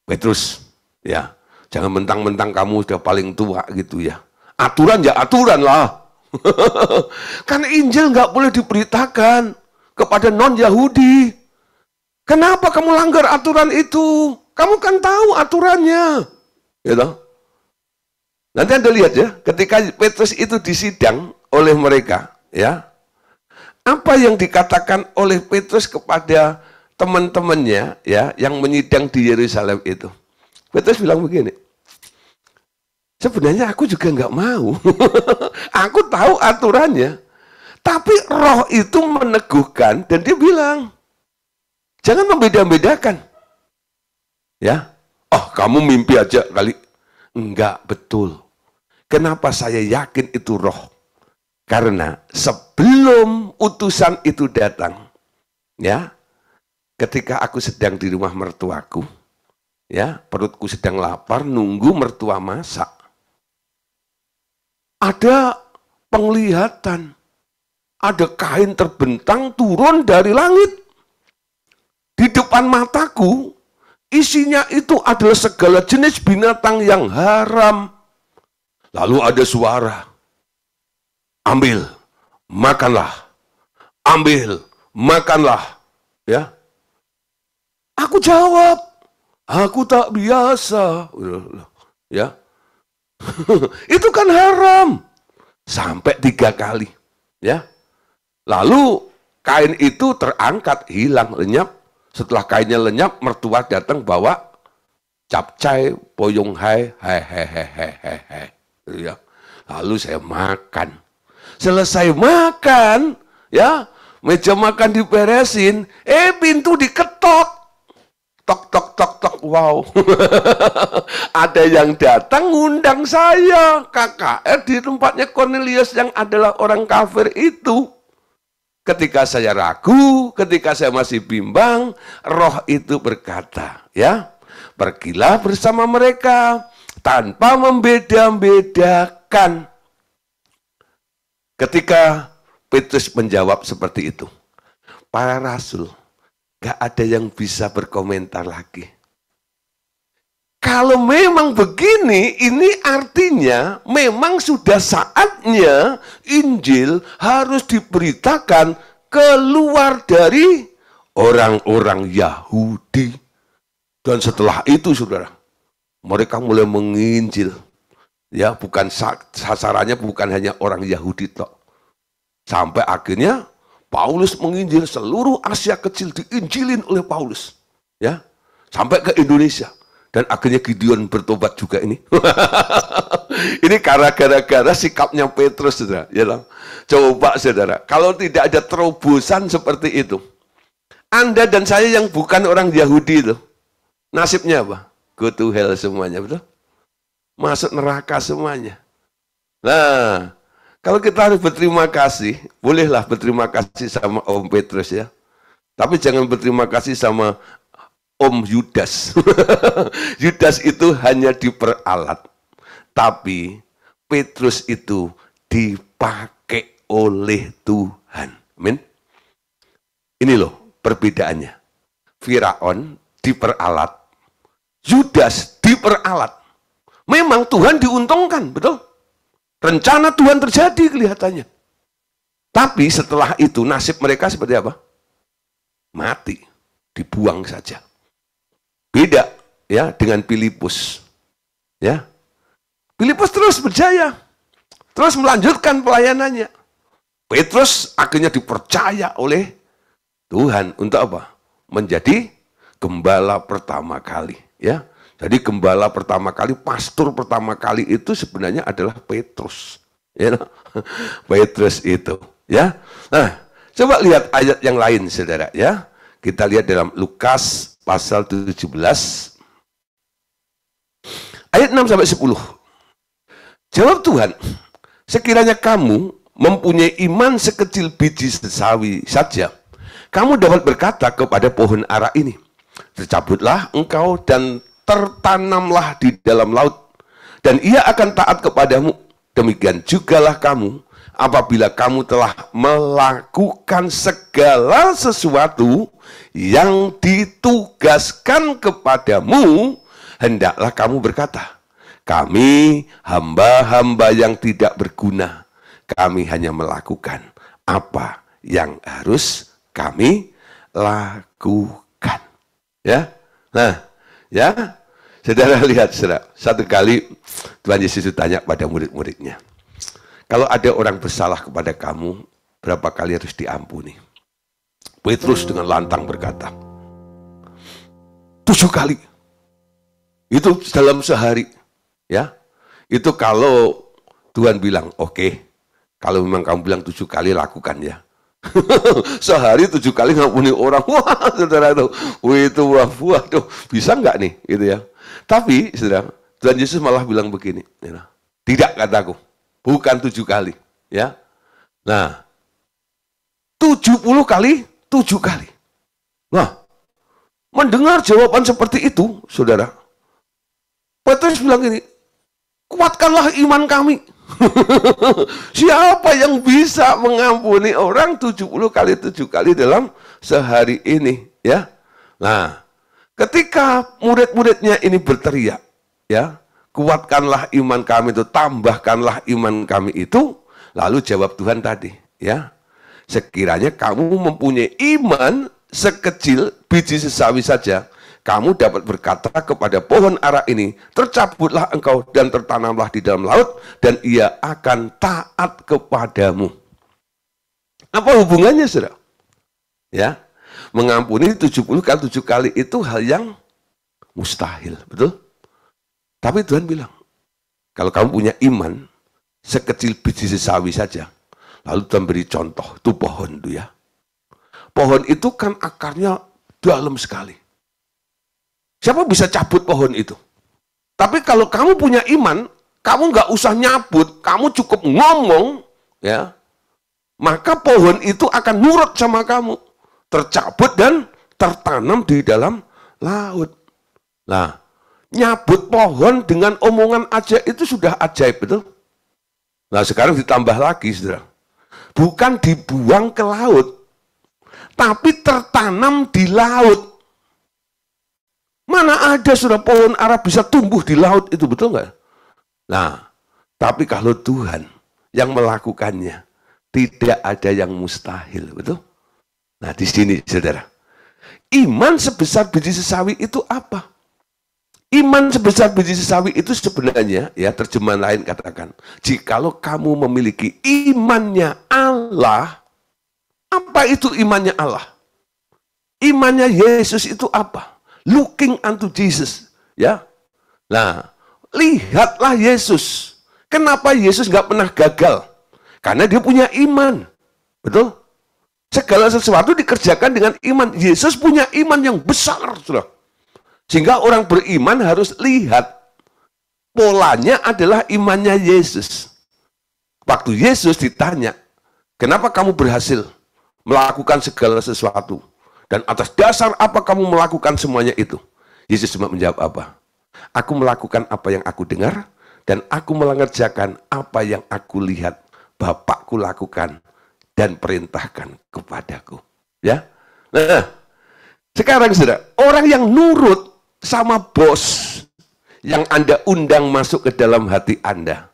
Petrus, ya, jangan mentang-mentang kamu sudah paling tua gitu, ya. Aturan ya aturan lah. Karena Injil nggak boleh diberitakan kepada non-Yahudi. Kenapa kamu langgar aturan itu? Kamu kan tahu aturannya. Gitu. Nanti Anda lihat, ya, ketika Petrus itu disidang oleh mereka, ya, apa yang dikatakan oleh Petrus kepada teman-temannya, ya, yang menyidang di Yerusalem itu. Petrus bilang begini, sebenarnya aku juga nggak mau. Aku tahu aturannya. Tapi roh itu meneguhkan dan dia bilang, jangan membeda-bedakan. Ya, oh kamu mimpi aja kali. Enggak, betul. Kenapa saya yakin itu roh? Karena sebelum utusan itu datang, ya, ketika aku sedang di rumah mertuaku, ya, perutku sedang lapar, nunggu mertua masak. Ada penglihatan, ada kain terbentang turun dari langit. Di depan mataku, isinya itu adalah segala jenis binatang yang haram. Lalu ada suara, ambil, makanlah. Ambil, makanlah. Ya. Aku jawab, aku tak biasa. Ya. Itu kan haram. Sampai 3 kali. Ya. Lalu kain itu terangkat, hilang, lenyap. Setelah kainnya lenyap, mertua datang bawa capcay, poyong hai. Ya. Lalu saya makan. Selesai makan, ya, meja makan diberesin, pintu diketok. Tok, tok, tok, tok, wow. Ada yang datang ngundang saya, KKR di tempatnya Cornelius yang adalah orang kafir itu. Ketika saya ragu, ketika saya masih bimbang, roh itu berkata, ya, pergilah bersama mereka tanpa membeda-bedakan. Ketika Petrus menjawab seperti itu, para rasul, gak ada yang bisa berkomentar lagi. Kalau memang begini, ini artinya memang sudah saatnya Injil harus diberitakan keluar dari orang-orang Yahudi. Dan setelah itu, saudara, mereka mulai menginjil. Ya, bukan sasarannya bukan hanya orang Yahudi tok. Sampai akhirnya Paulus menginjil seluruh Asia Kecil, diinjilin oleh Paulus. Ya, sampai ke Indonesia. Dan akhirnya Gideon bertobat juga ini. Ini gara-gara sikapnya Petrus, saudara. Ya, coba, saudara, kalau tidak ada terobosan seperti itu, Anda dan saya yang bukan orang Yahudi itu, nasibnya apa? Go to hell semuanya, betul? Masuk neraka semuanya. Nah, kalau kita harus berterima kasih, bolehlah berterima kasih sama Om Petrus, ya. Tapi jangan berterima kasih sama Om Yudas. Yudas itu hanya diperalat. Tapi Petrus itu dipakai oleh Tuhan. Amin. Ini loh perbedaannya. Firaun diperalat, Yudas diperalat. Memang Tuhan diuntungkan, betul? Rencana Tuhan terjadi kelihatannya. Tapi setelah itu nasib mereka seperti apa? Mati, dibuang saja. Beda ya dengan Filipus. Ya. Filipus terus berjaya. Terus melanjutkan pelayanannya. Petrus akhirnya dipercaya oleh Tuhan untuk apa? Menjadi gembala pertama kali, ya. Jadi gembala pertama kali, pastor pertama kali itu sebenarnya adalah Petrus. Ya. Petrus itu, ya. Nah, coba lihat ayat yang lain, Saudara, ya. Kita lihat dalam Lukas pasal 17 ayat 6 sampai 10. Jawab Tuhan, sekiranya kamu mempunyai iman sekecil biji sesawi saja, kamu dapat berkata kepada pohon ara ini, tercabutlah engkau dan tertanamlah di dalam laut, dan ia akan taat kepadamu. Demikian jugalah kamu, apabila kamu telah melakukan segala sesuatu yang ditugaskan kepadamu, hendaklah kamu berkata, kami hamba-hamba yang tidak berguna, kami hanya melakukan apa yang harus kami lakukan. Ya, nah, ya, saudara lihat, saudara. Satu kali Tuhan Yesus tanya pada murid-muridnya, kalau ada orang bersalah kepada kamu, berapa kali harus diampuni? Petrus dengan lantang berkata, 7 kali. Itu dalam sehari. Ya, itu kalau Tuhan bilang, oke, kalau memang kamu bilang 7 kali, lakukan ya. Sehari 7 kali ngampuni orang, wah, saudara tuh, itu wah tuh, bisa nggak nih, gitu ya. Tapi, saudara, Tuhan Yesus malah bilang begini, ya, tidak kataku, bukan 7 kali, ya. Nah, 70 kali, 7 kali. Nah, mendengar jawaban seperti itu, saudara, Petrus bilang gini, kuatkanlah iman kami. Siapa yang bisa mengampuni orang 70 kali 7 kali dalam sehari ini, ya? Nah, ketika murid-muridnya ini berteriak, ya, kuatkanlah iman kami itu, tambahkanlah iman kami itu, lalu jawab Tuhan tadi, ya, sekiranya kamu mempunyai iman sekecil biji sesawi saja, kamu dapat berkata kepada pohon ara ini, tercabutlah engkau dan tertanamlah di dalam laut, dan ia akan taat kepadamu. Apa hubungannya, saudara? Ya, mengampuni 70 kali 7 kali itu hal yang mustahil, betul? Tapi Tuhan bilang, kalau kamu punya iman sekecil biji sesawi saja, lalu Tuhan beri contoh, itu pohon itu ya. Pohon itu kan akarnya dalam sekali. Siapa bisa cabut pohon itu? Tapi kalau kamu punya iman, kamu nggak usah nyabut, kamu cukup ngomong, ya, maka pohon itu akan nurut sama kamu, tercabut dan tertanam di dalam laut. Nah, nyabut pohon dengan omongan aja itu sudah ajaib, betul? Nah, sekarang ditambah lagi, saudara. Bukan dibuang ke laut, tapi tertanam di laut. Mana ada sudah pohon ara bisa tumbuh di laut itu, betul nggak? Nah, tapi kalau Tuhan yang melakukannya, tidak ada yang mustahil, betul? Nah, di sini, saudara, iman sebesar biji sesawi itu apa? Iman sebesar biji sesawi itu sebenarnya, ya, terjemahan lain katakan, jikalau kamu memiliki imannya Allah, apa itu imannya Allah? Imannya Yesus itu apa? Looking unto Jesus, ya. Nah, lihatlah Yesus. Kenapa Yesus nggak pernah gagal? Karena dia punya iman, betul? Segala sesuatu dikerjakan dengan iman. Yesus punya iman yang besar, saudara. Sehingga orang beriman harus lihat polanya adalah imannya Yesus. Waktu Yesus ditanya, kenapa kamu berhasil melakukan segala sesuatu? Dan atas dasar apa kamu melakukan semuanya itu? Yesus cuma menjawab apa? Aku melakukan apa yang aku dengar, dan aku mengerjakan apa yang aku lihat Bapakku lakukan dan perintahkan kepadaku. Ya. Nah, sekarang saudara, orang yang nurut sama bos yang Anda undang masuk ke dalam hati Anda,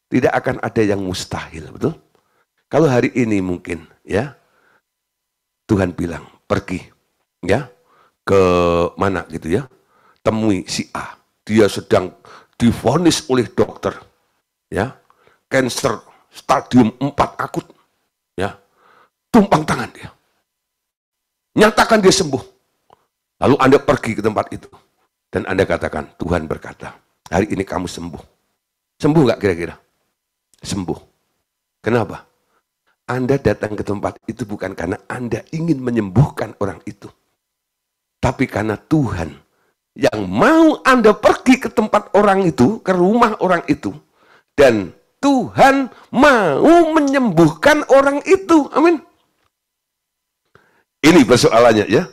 tidak akan ada yang mustahil, betul? Kalau hari ini mungkin, ya, Tuhan bilang, pergi, ya, ke mana gitu ya, temui si A. Dia sedang divonis oleh dokter, ya, kanker stadium 4 akut, ya, tumpang tangan dia. Nyatakan dia sembuh. Lalu Anda pergi ke tempat itu. Dan Anda katakan, Tuhan berkata, hari ini kamu sembuh. Sembuh nggak kira-kira? Sembuh. Kenapa? Anda datang ke tempat itu bukan karena Anda ingin menyembuhkan orang itu. Tapi karena Tuhan yang mau Anda pergi ke tempat orang itu, ke rumah orang itu. Dan Tuhan mau menyembuhkan orang itu. Amin. Ini persoalannya ya.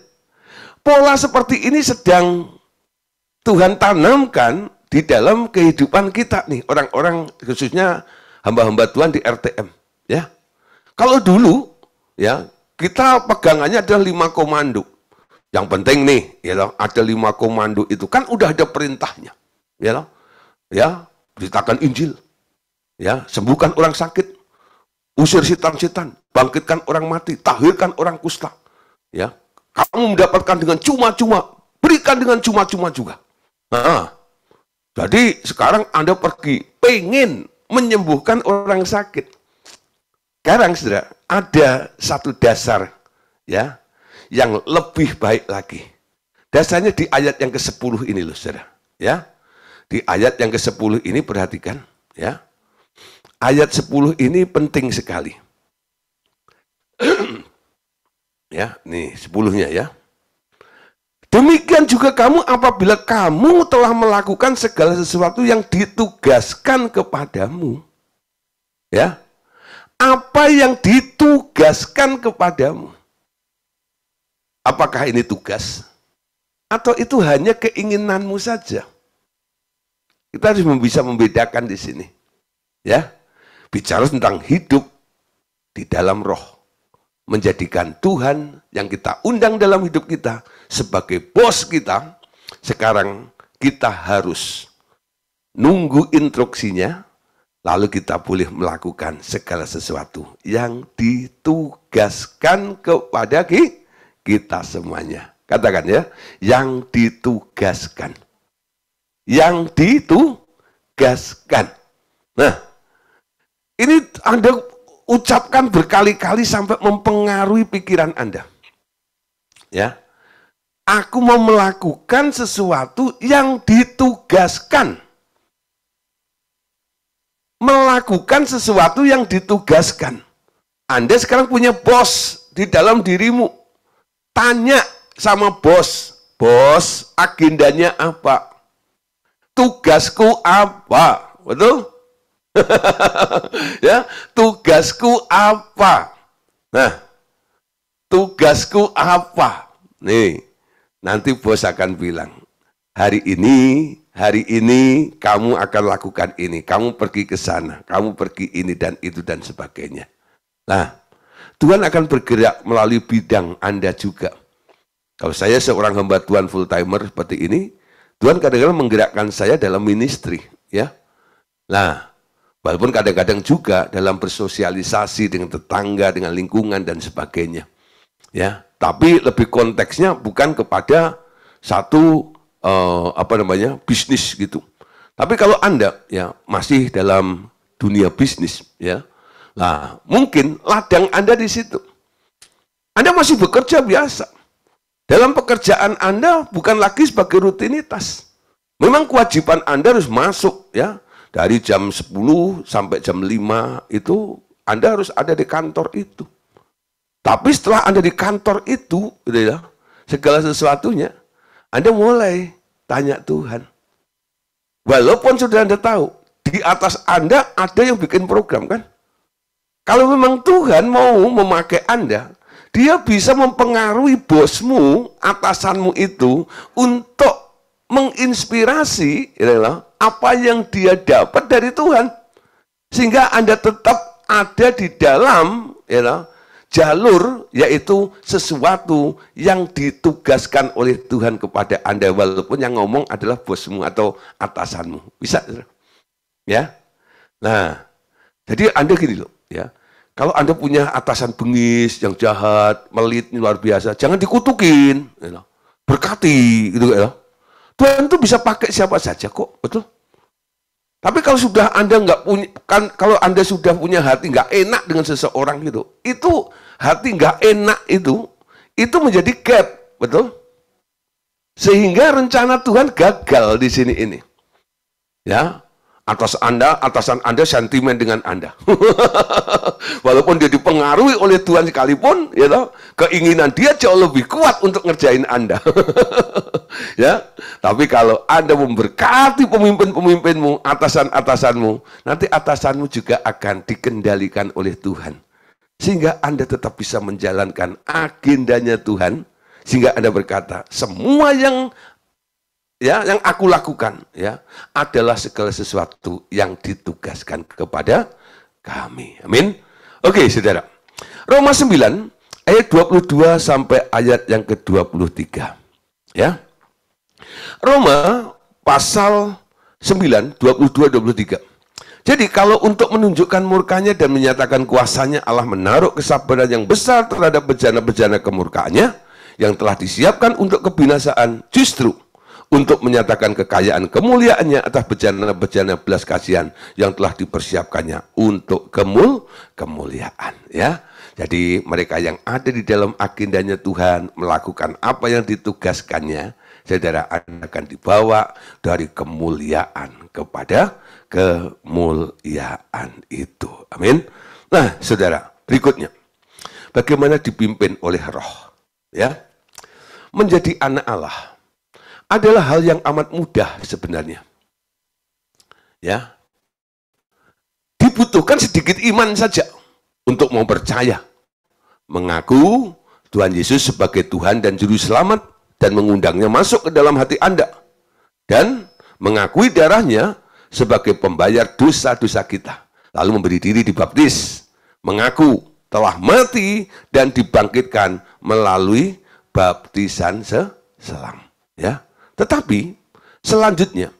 Pola seperti ini sedang Tuhan tanamkan di dalam kehidupan kita nih. Orang-orang khususnya hamba-hamba Tuhan di RTM. Ya. Kalau dulu ya kita pegangannya adalah 5 komando. Yang penting nih ya ada 5 komando itu kan udah ada perintahnya. Ya. Ya, beritakan Injil. Ya, sembuhkan orang sakit. Usir setan-setan, bangkitkan orang mati, tahirkan orang kusta. Ya, kamu mendapatkan dengan cuma-cuma, berikan dengan cuma-cuma juga. Nah, jadi sekarang Anda pergi, pengen menyembuhkan orang sakit. Sekarang saudara, ada satu dasar ya yang lebih baik lagi. Dasarnya di ayat yang ke-10 ini loh saudara. Ya, di ayat yang ke-10 ini perhatikan ya. Ayat 10 ini penting sekali. Ya, nih 10-nya ya. Demikian juga kamu apabila kamu telah melakukan segala sesuatu yang ditugaskan kepadamu. Ya. Apa yang ditugaskan kepadamu? Apakah ini tugas? Atau itu hanya keinginanmu saja? Kita harus bisa membedakan di sini. Ya. Bicara tentang hidup di dalam roh. Menjadikan Tuhan yang kita undang dalam hidup kita sebagai bos kita, sekarang kita harus nunggu instruksinya, lalu kita boleh melakukan segala sesuatu yang ditugaskan kepada kita semuanya. Katakan ya, yang ditugaskan. Yang ditugaskan. Nah, ini Anda ucapkan berkali-kali sampai mempengaruhi pikiran Anda. Ya. Aku mau melakukan sesuatu yang ditugaskan. Melakukan sesuatu yang ditugaskan. Anda sekarang punya bos di dalam dirimu. Tanya sama bos. Bos, agendanya apa? Tugasku apa? Betul? Ya, tugasku apa? Nah, tugasku apa? Nih, nanti bos akan bilang, hari ini kamu akan lakukan ini, kamu pergi ke sana, kamu pergi ini dan itu dan sebagainya. Nah, Tuhan akan bergerak melalui bidang Anda juga. Kalau saya seorang hamba Tuhan full timer seperti ini, Tuhan kadang-kadang menggerakkan saya dalam ministry, ya. Nah, walaupun kadang-kadang juga dalam bersosialisasi dengan tetangga, dengan lingkungan dan sebagainya. Ya, tapi lebih konteksnya bukan kepada satu bisnis gitu. Tapi kalau Anda ya masih dalam dunia bisnis ya. Nah, mungkin ladang Anda di situ. Anda masih bekerja biasa. Dalam pekerjaan Anda bukan lagi sebagai rutinitas. Memang kewajiban Anda harus masuk ya. Dari jam 10 sampai jam 5 itu Anda harus ada di kantor itu. Tapi setelah Anda di kantor itu, gitu ya, segala sesuatunya, Anda mulai tanya Tuhan. Walaupun sudah Anda tahu, di atas Anda ada yang bikin program kan? Kalau memang Tuhan mau memakai Anda, Dia bisa mempengaruhi bosmu, atasanmu itu, untuk menginspirasi, gitu ya, apa yang dia dapat dari Tuhan. Sehingga Anda tetap ada di dalam jalur, yaitu sesuatu yang ditugaskan oleh Tuhan kepada Anda, walaupun yang ngomong adalah bosmu atau atasanmu. Bisa? Ya. Nah, jadi Anda gini loh, ya. Kalau Anda punya atasan bengis yang jahat, melit luar biasa, jangan dikutukin, berkati gitu ya. Tuhan itu bisa pakai siapa saja kok, betul? Tapi kalau sudah Anda nggak punya, kan kalau Anda sudah punya hati nggak enak dengan seseorang gitu, itu hati nggak enak itu menjadi gap, betul? Sehingga rencana Tuhan gagal di sini ini, ya. Atasan Anda sentimen dengan Anda. Walaupun dia dipengaruhi oleh Tuhan sekalipun, keinginan dia jauh lebih kuat untuk ngerjain Anda. Ya, tapi kalau Anda memberkati pemimpin-pemimpinmu, atasan-atasanmu, nanti atasanmu juga akan dikendalikan oleh Tuhan. Sehingga Anda tetap bisa menjalankan agendanya Tuhan, sehingga Anda berkata, semua yang aku lakukan adalah segala sesuatu yang ditugaskan kepada kami. Amin. Oke, Saudara. Roma 9 ayat 22 sampai ayat yang ke-23. Ya. Roma pasal 9 22-23. Jadi kalau untuk menunjukkan murkanya dan menyatakan kuasanya, Allah menaruh kesabaran yang besar terhadap bejana-bejana kemurkaannya yang telah disiapkan untuk kebinasaan, justru untuk menyatakan kekayaan kemuliaannya atas bejana-bejana belas kasihan yang telah dipersiapkannya untuk kemuliaan. Ya, jadi mereka yang ada di dalam agendanya Tuhan melakukan apa yang ditugaskannya, saudara, akan dibawa dari kemuliaan kepada kemuliaan itu. Amin. Nah, saudara, berikutnya, bagaimana dipimpin oleh Roh? Ya, menjadi anak Allah adalah hal yang amat mudah sebenarnya. Ya. Dibutuhkan sedikit iman saja untuk mau percaya, mengaku Tuhan Yesus sebagai Tuhan dan Juru Selamat dan mengundangnya masuk ke dalam hati Anda dan mengakui darahnya sebagai pembayar dosa-dosa kita, lalu memberi diri dibaptis, mengaku telah mati dan dibangkitkan melalui baptisan selam. Ya. Tetapi selanjutnya,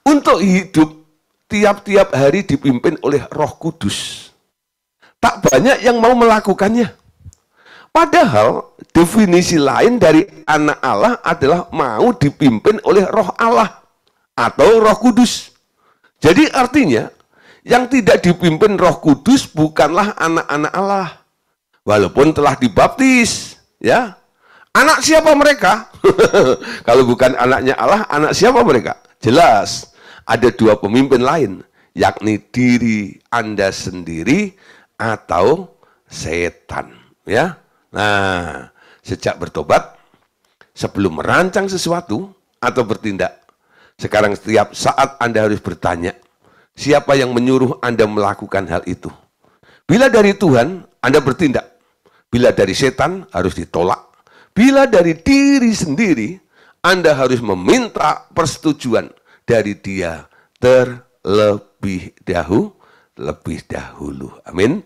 untuk hidup tiap-tiap hari dipimpin oleh Roh Kudus, tak banyak yang mau melakukannya. Padahal definisi lain dari anak Allah adalah mau dipimpin oleh Roh Allah atau Roh Kudus. Jadi artinya, yang tidak dipimpin Roh Kudus bukanlah anak-anak Allah, walaupun telah dibaptis, ya. Anak siapa mereka? Kalau bukan anaknya Allah, anak siapa mereka? Jelas, ada dua pemimpin lain, yakni diri Anda sendiri atau setan. Ya, nah, sejak bertobat, sebelum merancang sesuatu atau bertindak, sekarang setiap saat Anda harus bertanya, siapa yang menyuruh Anda melakukan hal itu? Bila dari Tuhan, Anda bertindak. Bila dari setan, harus ditolak. Bila dari diri sendiri, Anda harus meminta persetujuan dari Dia terlebih dahulu. Amin.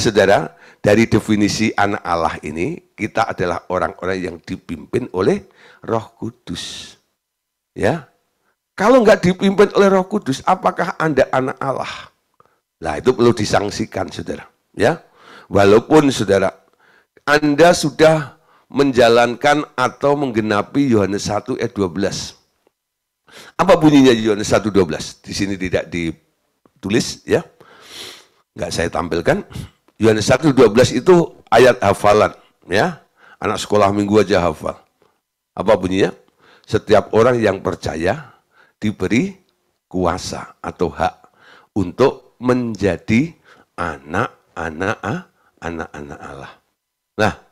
Saudara, dari definisi anak Allah ini, kita adalah orang-orang yang dipimpin oleh Roh Kudus. Ya, kalau nggak dipimpin oleh Roh Kudus, apakah Anda anak Allah? Nah, itu perlu disangsikan, saudara. Ya, walaupun saudara, Anda sudah menjalankan atau menggenapi Yohanes 1 ayat 12. Apa bunyinya Yohanes 1:12? Di sini tidak ditulis, ya. Nggak saya tampilkan. Yohanes 1:12 itu ayat hafalan, ya. Anak sekolah minggu aja hafal. Apa bunyinya? Setiap orang yang percaya diberi kuasa atau hak untuk menjadi anak-anak Allah. Nah,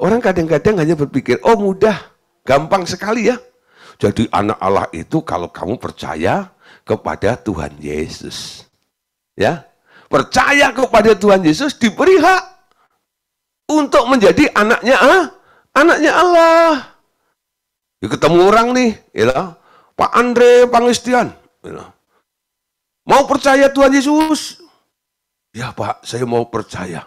orang kadang-kadang hanya berpikir, oh mudah, gampang sekali ya. Jadi anak Allah itu kalau kamu percaya kepada Tuhan Yesus. Ya, percaya kepada Tuhan Yesus diberi hak untuk menjadi anaknya Allah. Ya, ketemu orang nih, ya, Pak Andre Pangestian, ya, mau percaya Tuhan Yesus. Ya Pak, saya mau percaya.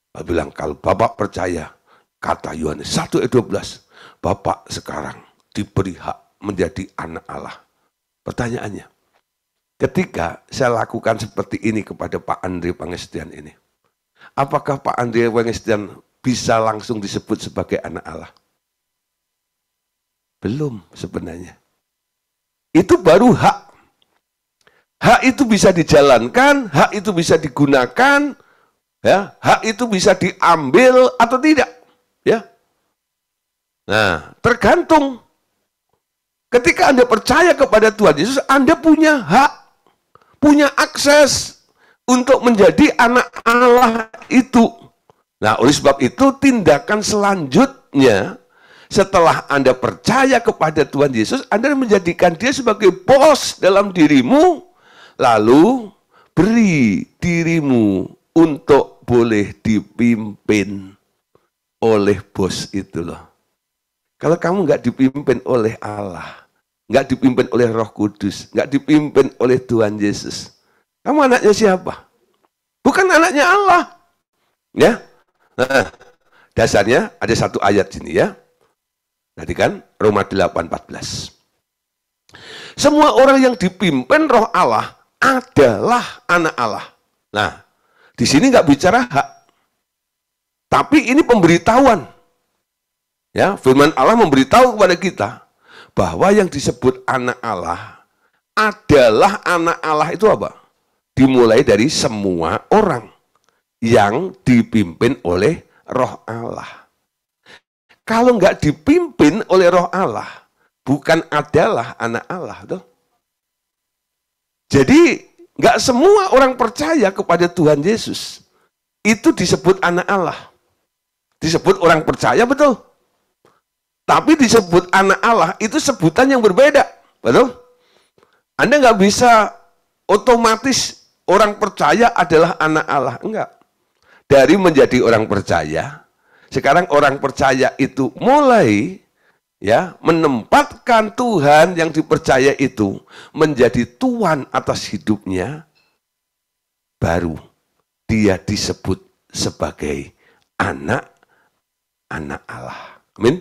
Bapak bilang, kalau Bapak percaya, kata Yohanes 1 ayat 12, Bapak sekarang diberi hak menjadi anak Allah. Pertanyaannya, ketika saya lakukan seperti ini kepada Pak Andre Pangestian ini, apakah Pak Andre Pangestian bisa langsung disebut sebagai anak Allah? Belum sebenarnya. Itu baru hak. Hak itu bisa dijalankan, hak itu bisa digunakan, ya, hak itu bisa diambil atau tidak, ya. Nah, tergantung. Ketika Anda percaya kepada Tuhan Yesus, Anda punya hak, punya akses untuk menjadi anak Allah itu. Nah, oleh sebab itu tindakan selanjutnya setelah Anda percaya kepada Tuhan Yesus, Anda menjadikan dia sebagai bos dalam dirimu, lalu beri dirimu untuk boleh dipimpin oleh bos itu loh. Kalau kamu nggak dipimpin oleh Allah, nggak dipimpin oleh Roh Kudus, nggak dipimpin oleh Tuhan Yesus, kamu anaknya siapa? Bukan anaknya Allah. Ya. Nah, dasarnya ada satu ayat sini ya. Tadi kan Roma 8:14. Semua orang yang dipimpin Roh Allah adalah anak Allah. Nah, di sini nggak bicara hak, tapi ini pemberitahuan. Ya, firman Allah memberitahu kepada kita bahwa yang disebut anak Allah adalah anak Allah itu apa? Dimulai dari semua orang yang dipimpin oleh Roh Allah. Kalau nggak dipimpin oleh Roh Allah, bukan adalah anak Allah, tuh. Jadi nggak semua orang percaya kepada Tuhan Yesus itu disebut anak Allah. Disebut orang percaya, betul. Tapi disebut anak Allah itu sebutan yang berbeda, betul? Anda nggak bisa otomatis orang percaya adalah anak Allah, enggak. Dari menjadi orang percaya, sekarang orang percaya itu mulai ya menempatkan Tuhan yang dipercaya itu menjadi Tuhan atas hidupnya, baru dia disebut sebagai anak Allah. Amin.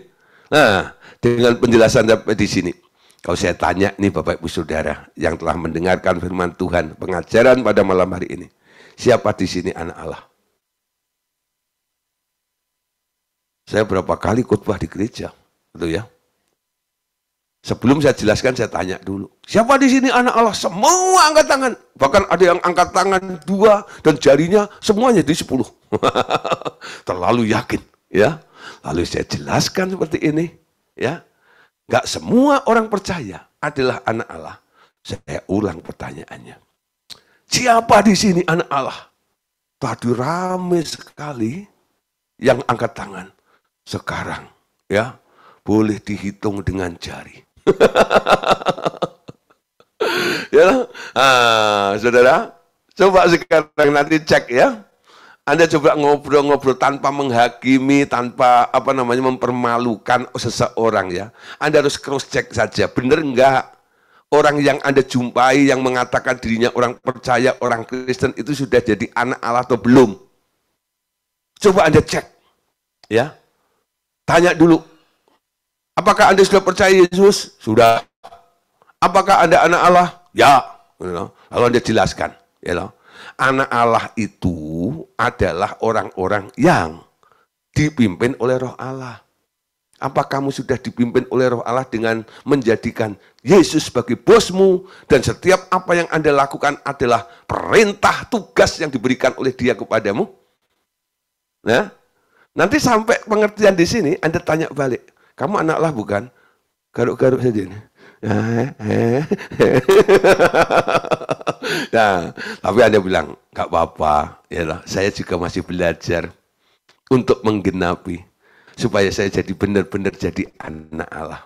Nah, dengan penjelasan sampai di sini, kalau saya tanya nih Bapak Ibu Saudara yang telah mendengarkan firman Tuhan, pengajaran pada malam hari ini, siapa di sini anak Allah? Saya berapa kali khotbah di gereja, betul ya? Sebelum saya jelaskan, saya tanya dulu, siapa di sini anak Allah? Semua angkat tangan. Bahkan ada yang angkat tangan 2 dan jarinya semuanya di 10. Terlalu yakin, ya. Lalu saya jelaskan seperti ini, ya. Gak semua orang percaya adalah anak Allah. Saya ulang pertanyaannya. Siapa di sini anak Allah? Tadi ramai sekali yang angkat tangan. Sekarang, ya, boleh dihitung dengan jari. Ya, saudara, coba sekarang nanti cek ya. Anda coba ngobrol-ngobrol tanpa menghakimi, tanpa mempermalukan seseorang ya. Anda harus cross check saja, benar enggak orang yang Anda jumpai yang mengatakan dirinya orang percaya, orang Kristen itu sudah jadi anak Allah atau belum? Coba Anda cek, ya. Tanya dulu, apakah Anda sudah percaya Yesus? Sudah. Apakah Anda anak Allah? Ya. Lalu Anda jelaskan, ya. Anak Allah itu adalah orang-orang yang dipimpin oleh Roh Allah. Apa kamu sudah dipimpin oleh Roh Allah dengan menjadikan Yesus sebagai bosmu dan setiap apa yang Anda lakukan adalah perintah tugas yang diberikan oleh Dia kepadamu? Nah, nanti sampai pengertian di sini Anda tanya balik, kamu anak Allah bukan? Garuk-garuk saja nih. Nah, tapi Anda bilang, gak apa-apa, ya, saya juga masih belajar untuk menggenapi supaya saya jadi benar-benar jadi anak Allah.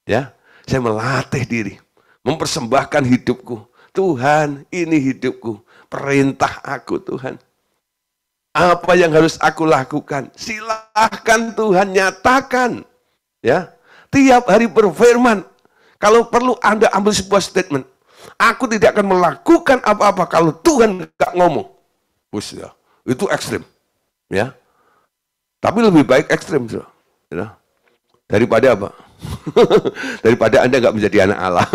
Ya, saya melatih diri, mempersembahkan hidupku. Tuhan, ini hidupku, perintah aku Tuhan. Apa yang harus aku lakukan? Silahkan Tuhan nyatakan. Ya, tiap hari berfirman. Kalau perlu Anda ambil sebuah statement. Aku tidak akan melakukan apa-apa kalau Tuhan gak ngomong. Ya. Itu ekstrim. Ya. Tapi lebih baik ekstrim. Ya. Daripada apa? Daripada Anda nggak menjadi anak Allah.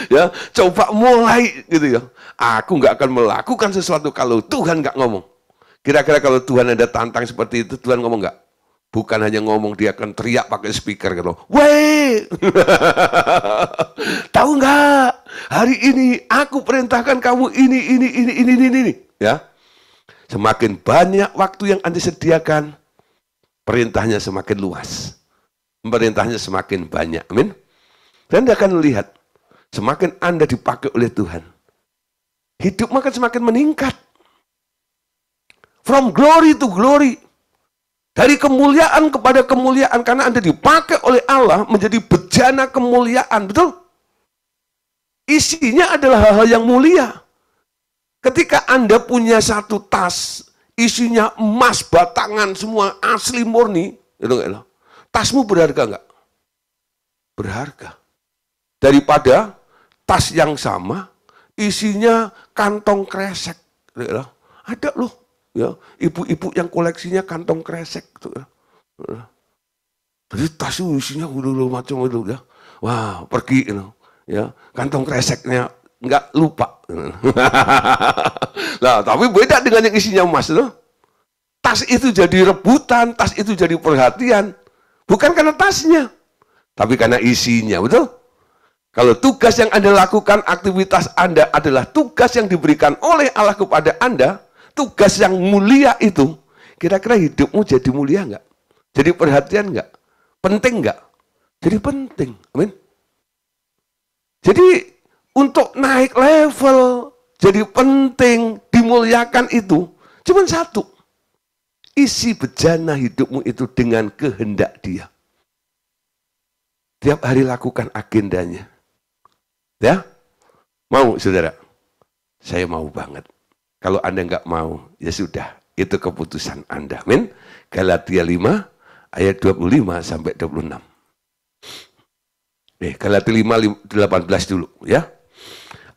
Ya, coba mulai gitu ya. Aku nggak akan melakukan sesuatu kalau Tuhan nggak ngomong. Kira-kira kalau Tuhan ada tantang seperti itu, Tuhan ngomong nggak? Bukan hanya ngomong, dia akan teriak pakai speaker gitu. Weh, tahu nggak? Hari ini aku perintahkan kamu ini. Ya, semakin banyak waktu yang Anda sediakan, perintahnya semakin luas. Perintahnya semakin banyak. Amin. Dan Anda akan lihat, semakin Anda dipakai oleh Tuhan, hidup makin semakin meningkat. From glory to glory. Dari kemuliaan kepada kemuliaan, karena Anda dipakai oleh Allah menjadi bejana kemuliaan, betul? Isinya adalah hal-hal yang mulia. Ketika Anda punya satu tas, isinya emas, batangan, semua asli murni, tasmu berharga enggak? Berharga. Daripada tas yang sama, isinya kantong kresek. Ada loh. Ya, ibu-ibu yang koleksinya kantong kresek gitu ya. Jadi tas isinya macam itu ya. Wah, pergi ya. Kantong kreseknya nggak lupa. Nah, tapi beda dengan yang isinya emas itu. Tas itu jadi rebutan, tas itu jadi perhatian. Bukan karena tasnya, tapi karena isinya, betul? Kalau tugas yang Anda lakukan, aktivitas Anda adalah tugas yang diberikan oleh Allah kepada Anda, tugas yang mulia itu, kira-kira hidupmu jadi mulia enggak? Jadi perhatian enggak? Penting enggak? Jadi penting. Amin. Jadi untuk naik level, jadi penting, dimuliakan itu, cuma satu. Isi bejana hidupmu itu dengan kehendak Dia. Tiap hari lakukan agendanya. Ya? Mau, saudara? Saya mau banget. Kalau Anda nggak mau, ya sudah. Itu keputusan Anda. Amin. Galatia 5 ayat 25 sampai 26. Galatia 5, 18 dulu. Ya.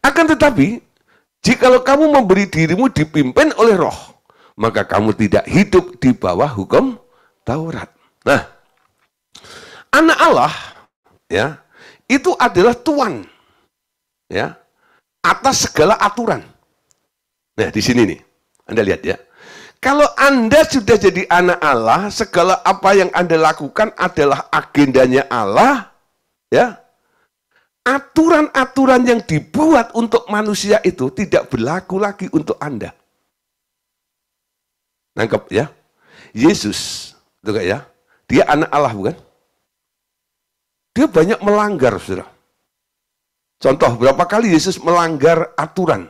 Akan tetapi, jikalau kamu memberi dirimu dipimpin oleh roh, maka kamu tidak hidup di bawah hukum Taurat. Nah, anak Allah, ya, itu adalah Tuhan, ya, atas segala aturan. Nah, di sini nih, Anda lihat ya. Kalau Anda sudah jadi anak Allah, segala apa yang Anda lakukan adalah agendanya Allah, ya. Aturan-aturan yang dibuat untuk manusia itu tidak berlaku lagi untuk Anda. Nangkep ya? Yesus, itu gak ya? Dia anak Allah bukan? Dia banyak melanggar, saudara. Contoh, berapa kali Yesus melanggar aturan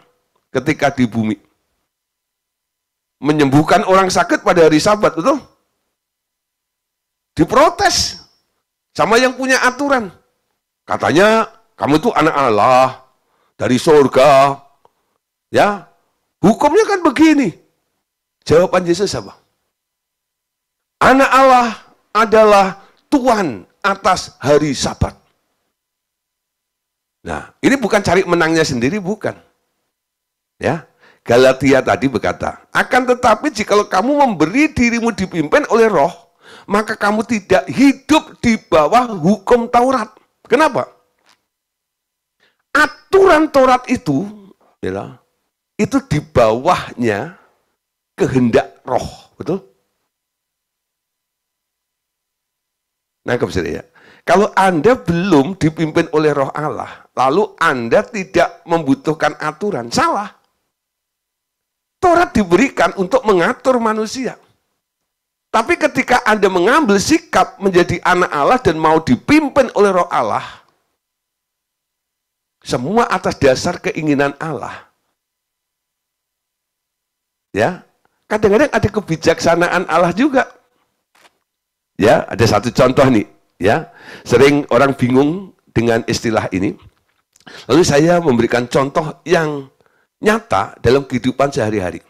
ketika di bumi? Menyembuhkan orang sakit pada hari Sabat, betul? Diprotes sama yang punya aturan. Katanya, kamu itu anak Allah, dari surga. Ya, hukumnya kan begini. Jawaban Yesus apa? Anak Allah adalah Tuhan atas hari Sabat. Nah, ini bukan cari menangnya sendiri, bukan. Ya, Galatia tadi berkata, akan tetapi jikalau kamu memberi dirimu dipimpin oleh roh, maka kamu tidak hidup di bawah hukum Taurat. Kenapa? Aturan Taurat itu, ya, itu di bawahnya kehendak roh, betul? Nangkep saudara ya? Kalau Anda belum dipimpin oleh roh Allah, lalu Anda tidak membutuhkan aturan, salah. Taurat diberikan untuk mengatur manusia. Tapi ketika Anda mengambil sikap menjadi anak Allah dan mau dipimpin oleh roh Allah, semua atas dasar keinginan Allah. Ya, kadang-kadang ada kebijaksanaan Allah juga. Ya, ada satu contoh nih. Ya, sering orang bingung dengan istilah ini. Lalu saya memberikan contoh yang nyata dalam kehidupan sehari-hari.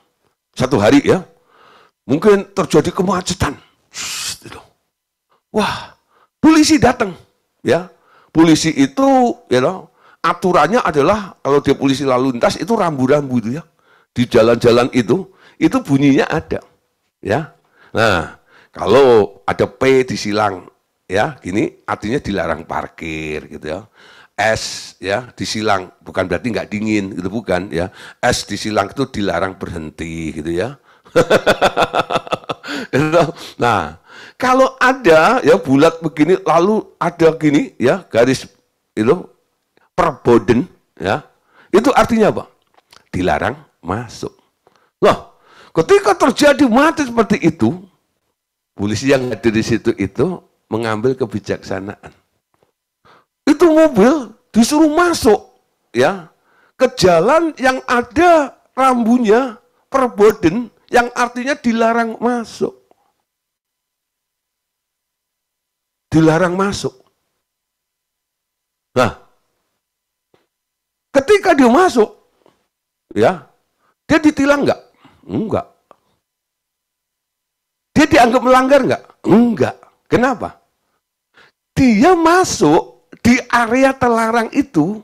Satu hari ya, mungkin terjadi kemacetan. Wah, polisi datang. Ya, polisi itu, aturannya adalah kalau dia polisi lalu lintas itu rambu-rambu itu ya. Di jalan-jalan itu itu bunyinya ada. Ya. Nah, kalau ada P disilang, ya, gini artinya dilarang parkir gitu ya. S ya disilang bukan berarti nggak dingin gitu, bukan ya. S disilang itu dilarang berhenti gitu ya. Nah, kalau ada ya bulat begini lalu ada gini ya garis itu perboden ya. Itu artinya apa? Dilarang masuk. Loh, ketika terjadi mati seperti itu, polisi yang ada di situ itu mengambil kebijaksanaan. Itu mobil disuruh masuk ya ke jalan yang ada rambunya perboden yang artinya dilarang masuk. Dilarang masuk. Nah, ketika dia masuk, ya, dia ditilang nggak? Enggak. Dia dianggap melanggar nggak? Enggak. Kenapa? Dia masuk di area terlarang itu,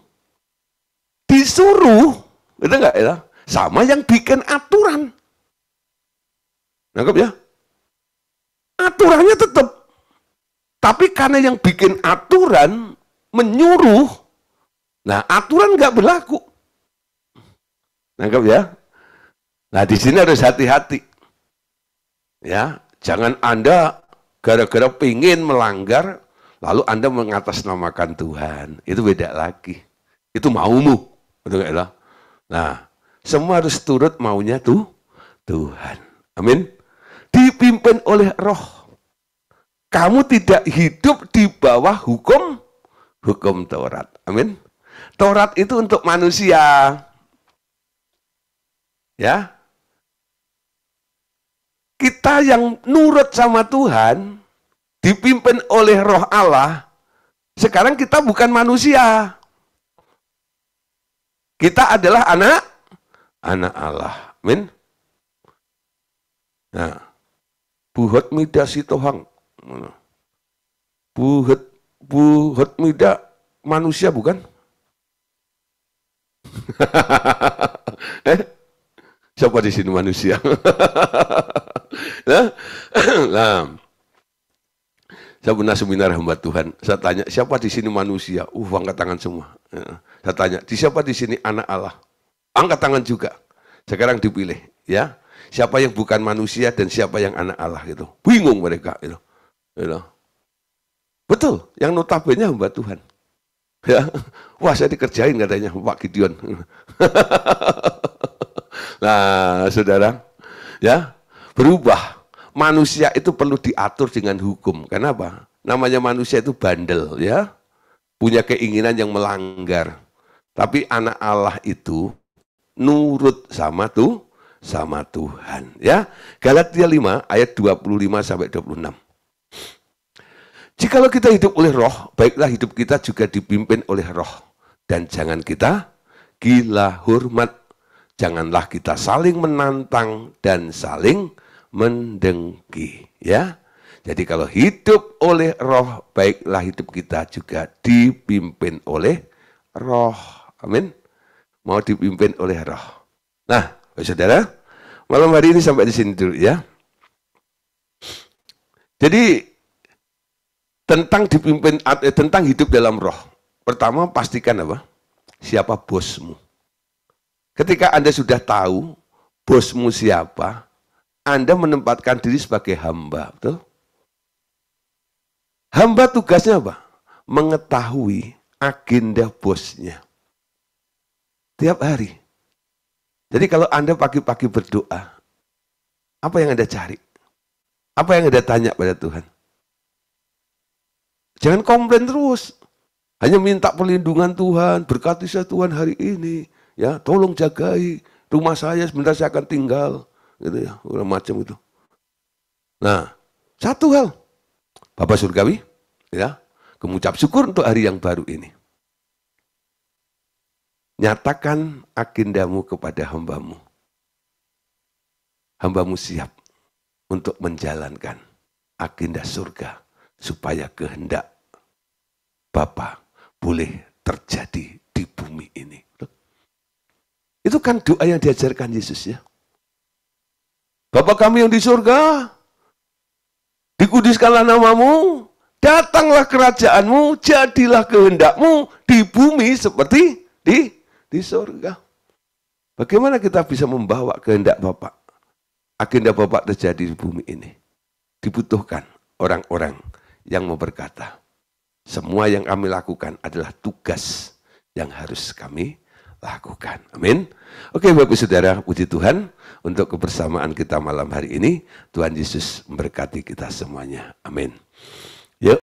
disuruh, gitu nggak ya? Sama yang bikin aturan. Nangkep ya? Aturannya tetap. Tapi karena yang bikin aturan menyuruh, nah aturan nggak berlaku. Nangkep ya? Nah di sini harus hati-hati. Ya, jangan Anda gara-gara pingin melanggar, lalu Anda mengatasnamakan Tuhan. Itu beda lagi. Itu maumu. Betul nggak ya? Nah, semua harus turut maunya Tuhan. Amin. Dipimpin oleh Roh. Kamu tidak hidup di bawah hukum Taurat. Amin. Taurat itu untuk manusia. Ya. Kita yang nurut sama Tuhan, dipimpin oleh Roh Allah, sekarang kita bukan manusia. Kita adalah anak Allah. Amin. Nah, buhot midasi tohang. Buhot mida manusia bukan? Siapa di sini manusia? Nah, saya pernah seminar hamba Tuhan. Saya tanya, siapa di sini manusia? Angkat tangan semua. Saya tanya, siapa di sini anak Allah? Angkat tangan juga. Sekarang dipilih, ya. Siapa yang bukan manusia dan siapa yang anak Allah gitu. Bingung mereka gitu. Betul, yang notabene hamba Tuhan. Ya, wah saya dikerjain katanya Pak Gideon. Nah, saudara, ya berubah. Manusia itu perlu diatur dengan hukum. Kenapa? Namanya manusia itu bandel, ya, punya keinginan yang melanggar. Tapi anak Allah itu nurut sama Tuhan, ya. Galatia 5 ayat 25 sampai 26. Jikalau kita hidup oleh Roh, baiklah hidup kita juga dipimpin oleh Roh. Dan jangan kita gila hormat. Janganlah kita saling menantang dan saling mendengki. Ya, jadi kalau hidup oleh Roh, baiklah hidup kita juga dipimpin oleh Roh. Amin. Mau dipimpin oleh Roh. Nah, saudara, malam hari ini sampai di sini dulu ya. Jadi tentang hidup dalam Roh. Pertama, pastikan apa? Siapa bosmu. Ketika Anda sudah tahu bosmu siapa, Anda menempatkan diri sebagai hamba, betul? Hamba tugasnya apa? Mengetahui agenda bosnya. Tiap hari. Jadi kalau Anda pagi-pagi berdoa, apa yang Anda cari? Apa yang Anda tanya pada Tuhan? Jangan komplain terus. Hanya minta perlindungan Tuhan, berkati saya Tuhan hari ini. Ya, tolong jagai rumah saya, sebentar saya akan tinggal. Gitu ya, udah macam itu. Nah, satu hal. Bapak Surgawi, ya, mengucap syukur untuk hari yang baru ini. Nyatakan agendamu kepada hambamu. Hambamu siap untuk menjalankan agenda surga supaya kehendak Bapa boleh terjadi di bumi ini. Itu kan doa yang diajarkan Yesus ya. Bapa kami yang di surga, dikuduskanlah namamu, datanglah kerajaanmu, jadilah kehendakmu di bumi seperti di surga. Bagaimana kita bisa membawa kehendak Bapak? Agenda Bapak terjadi di bumi ini. Dibutuhkan orang-orang yang mau berkata, semua yang kami lakukan adalah tugas yang harus kami lakukan. Amin. Oke Bapak Saudara, puji Tuhan untuk kebersamaan kita malam hari ini. Tuhan Yesus memberkati kita semuanya. Amin. Yuk.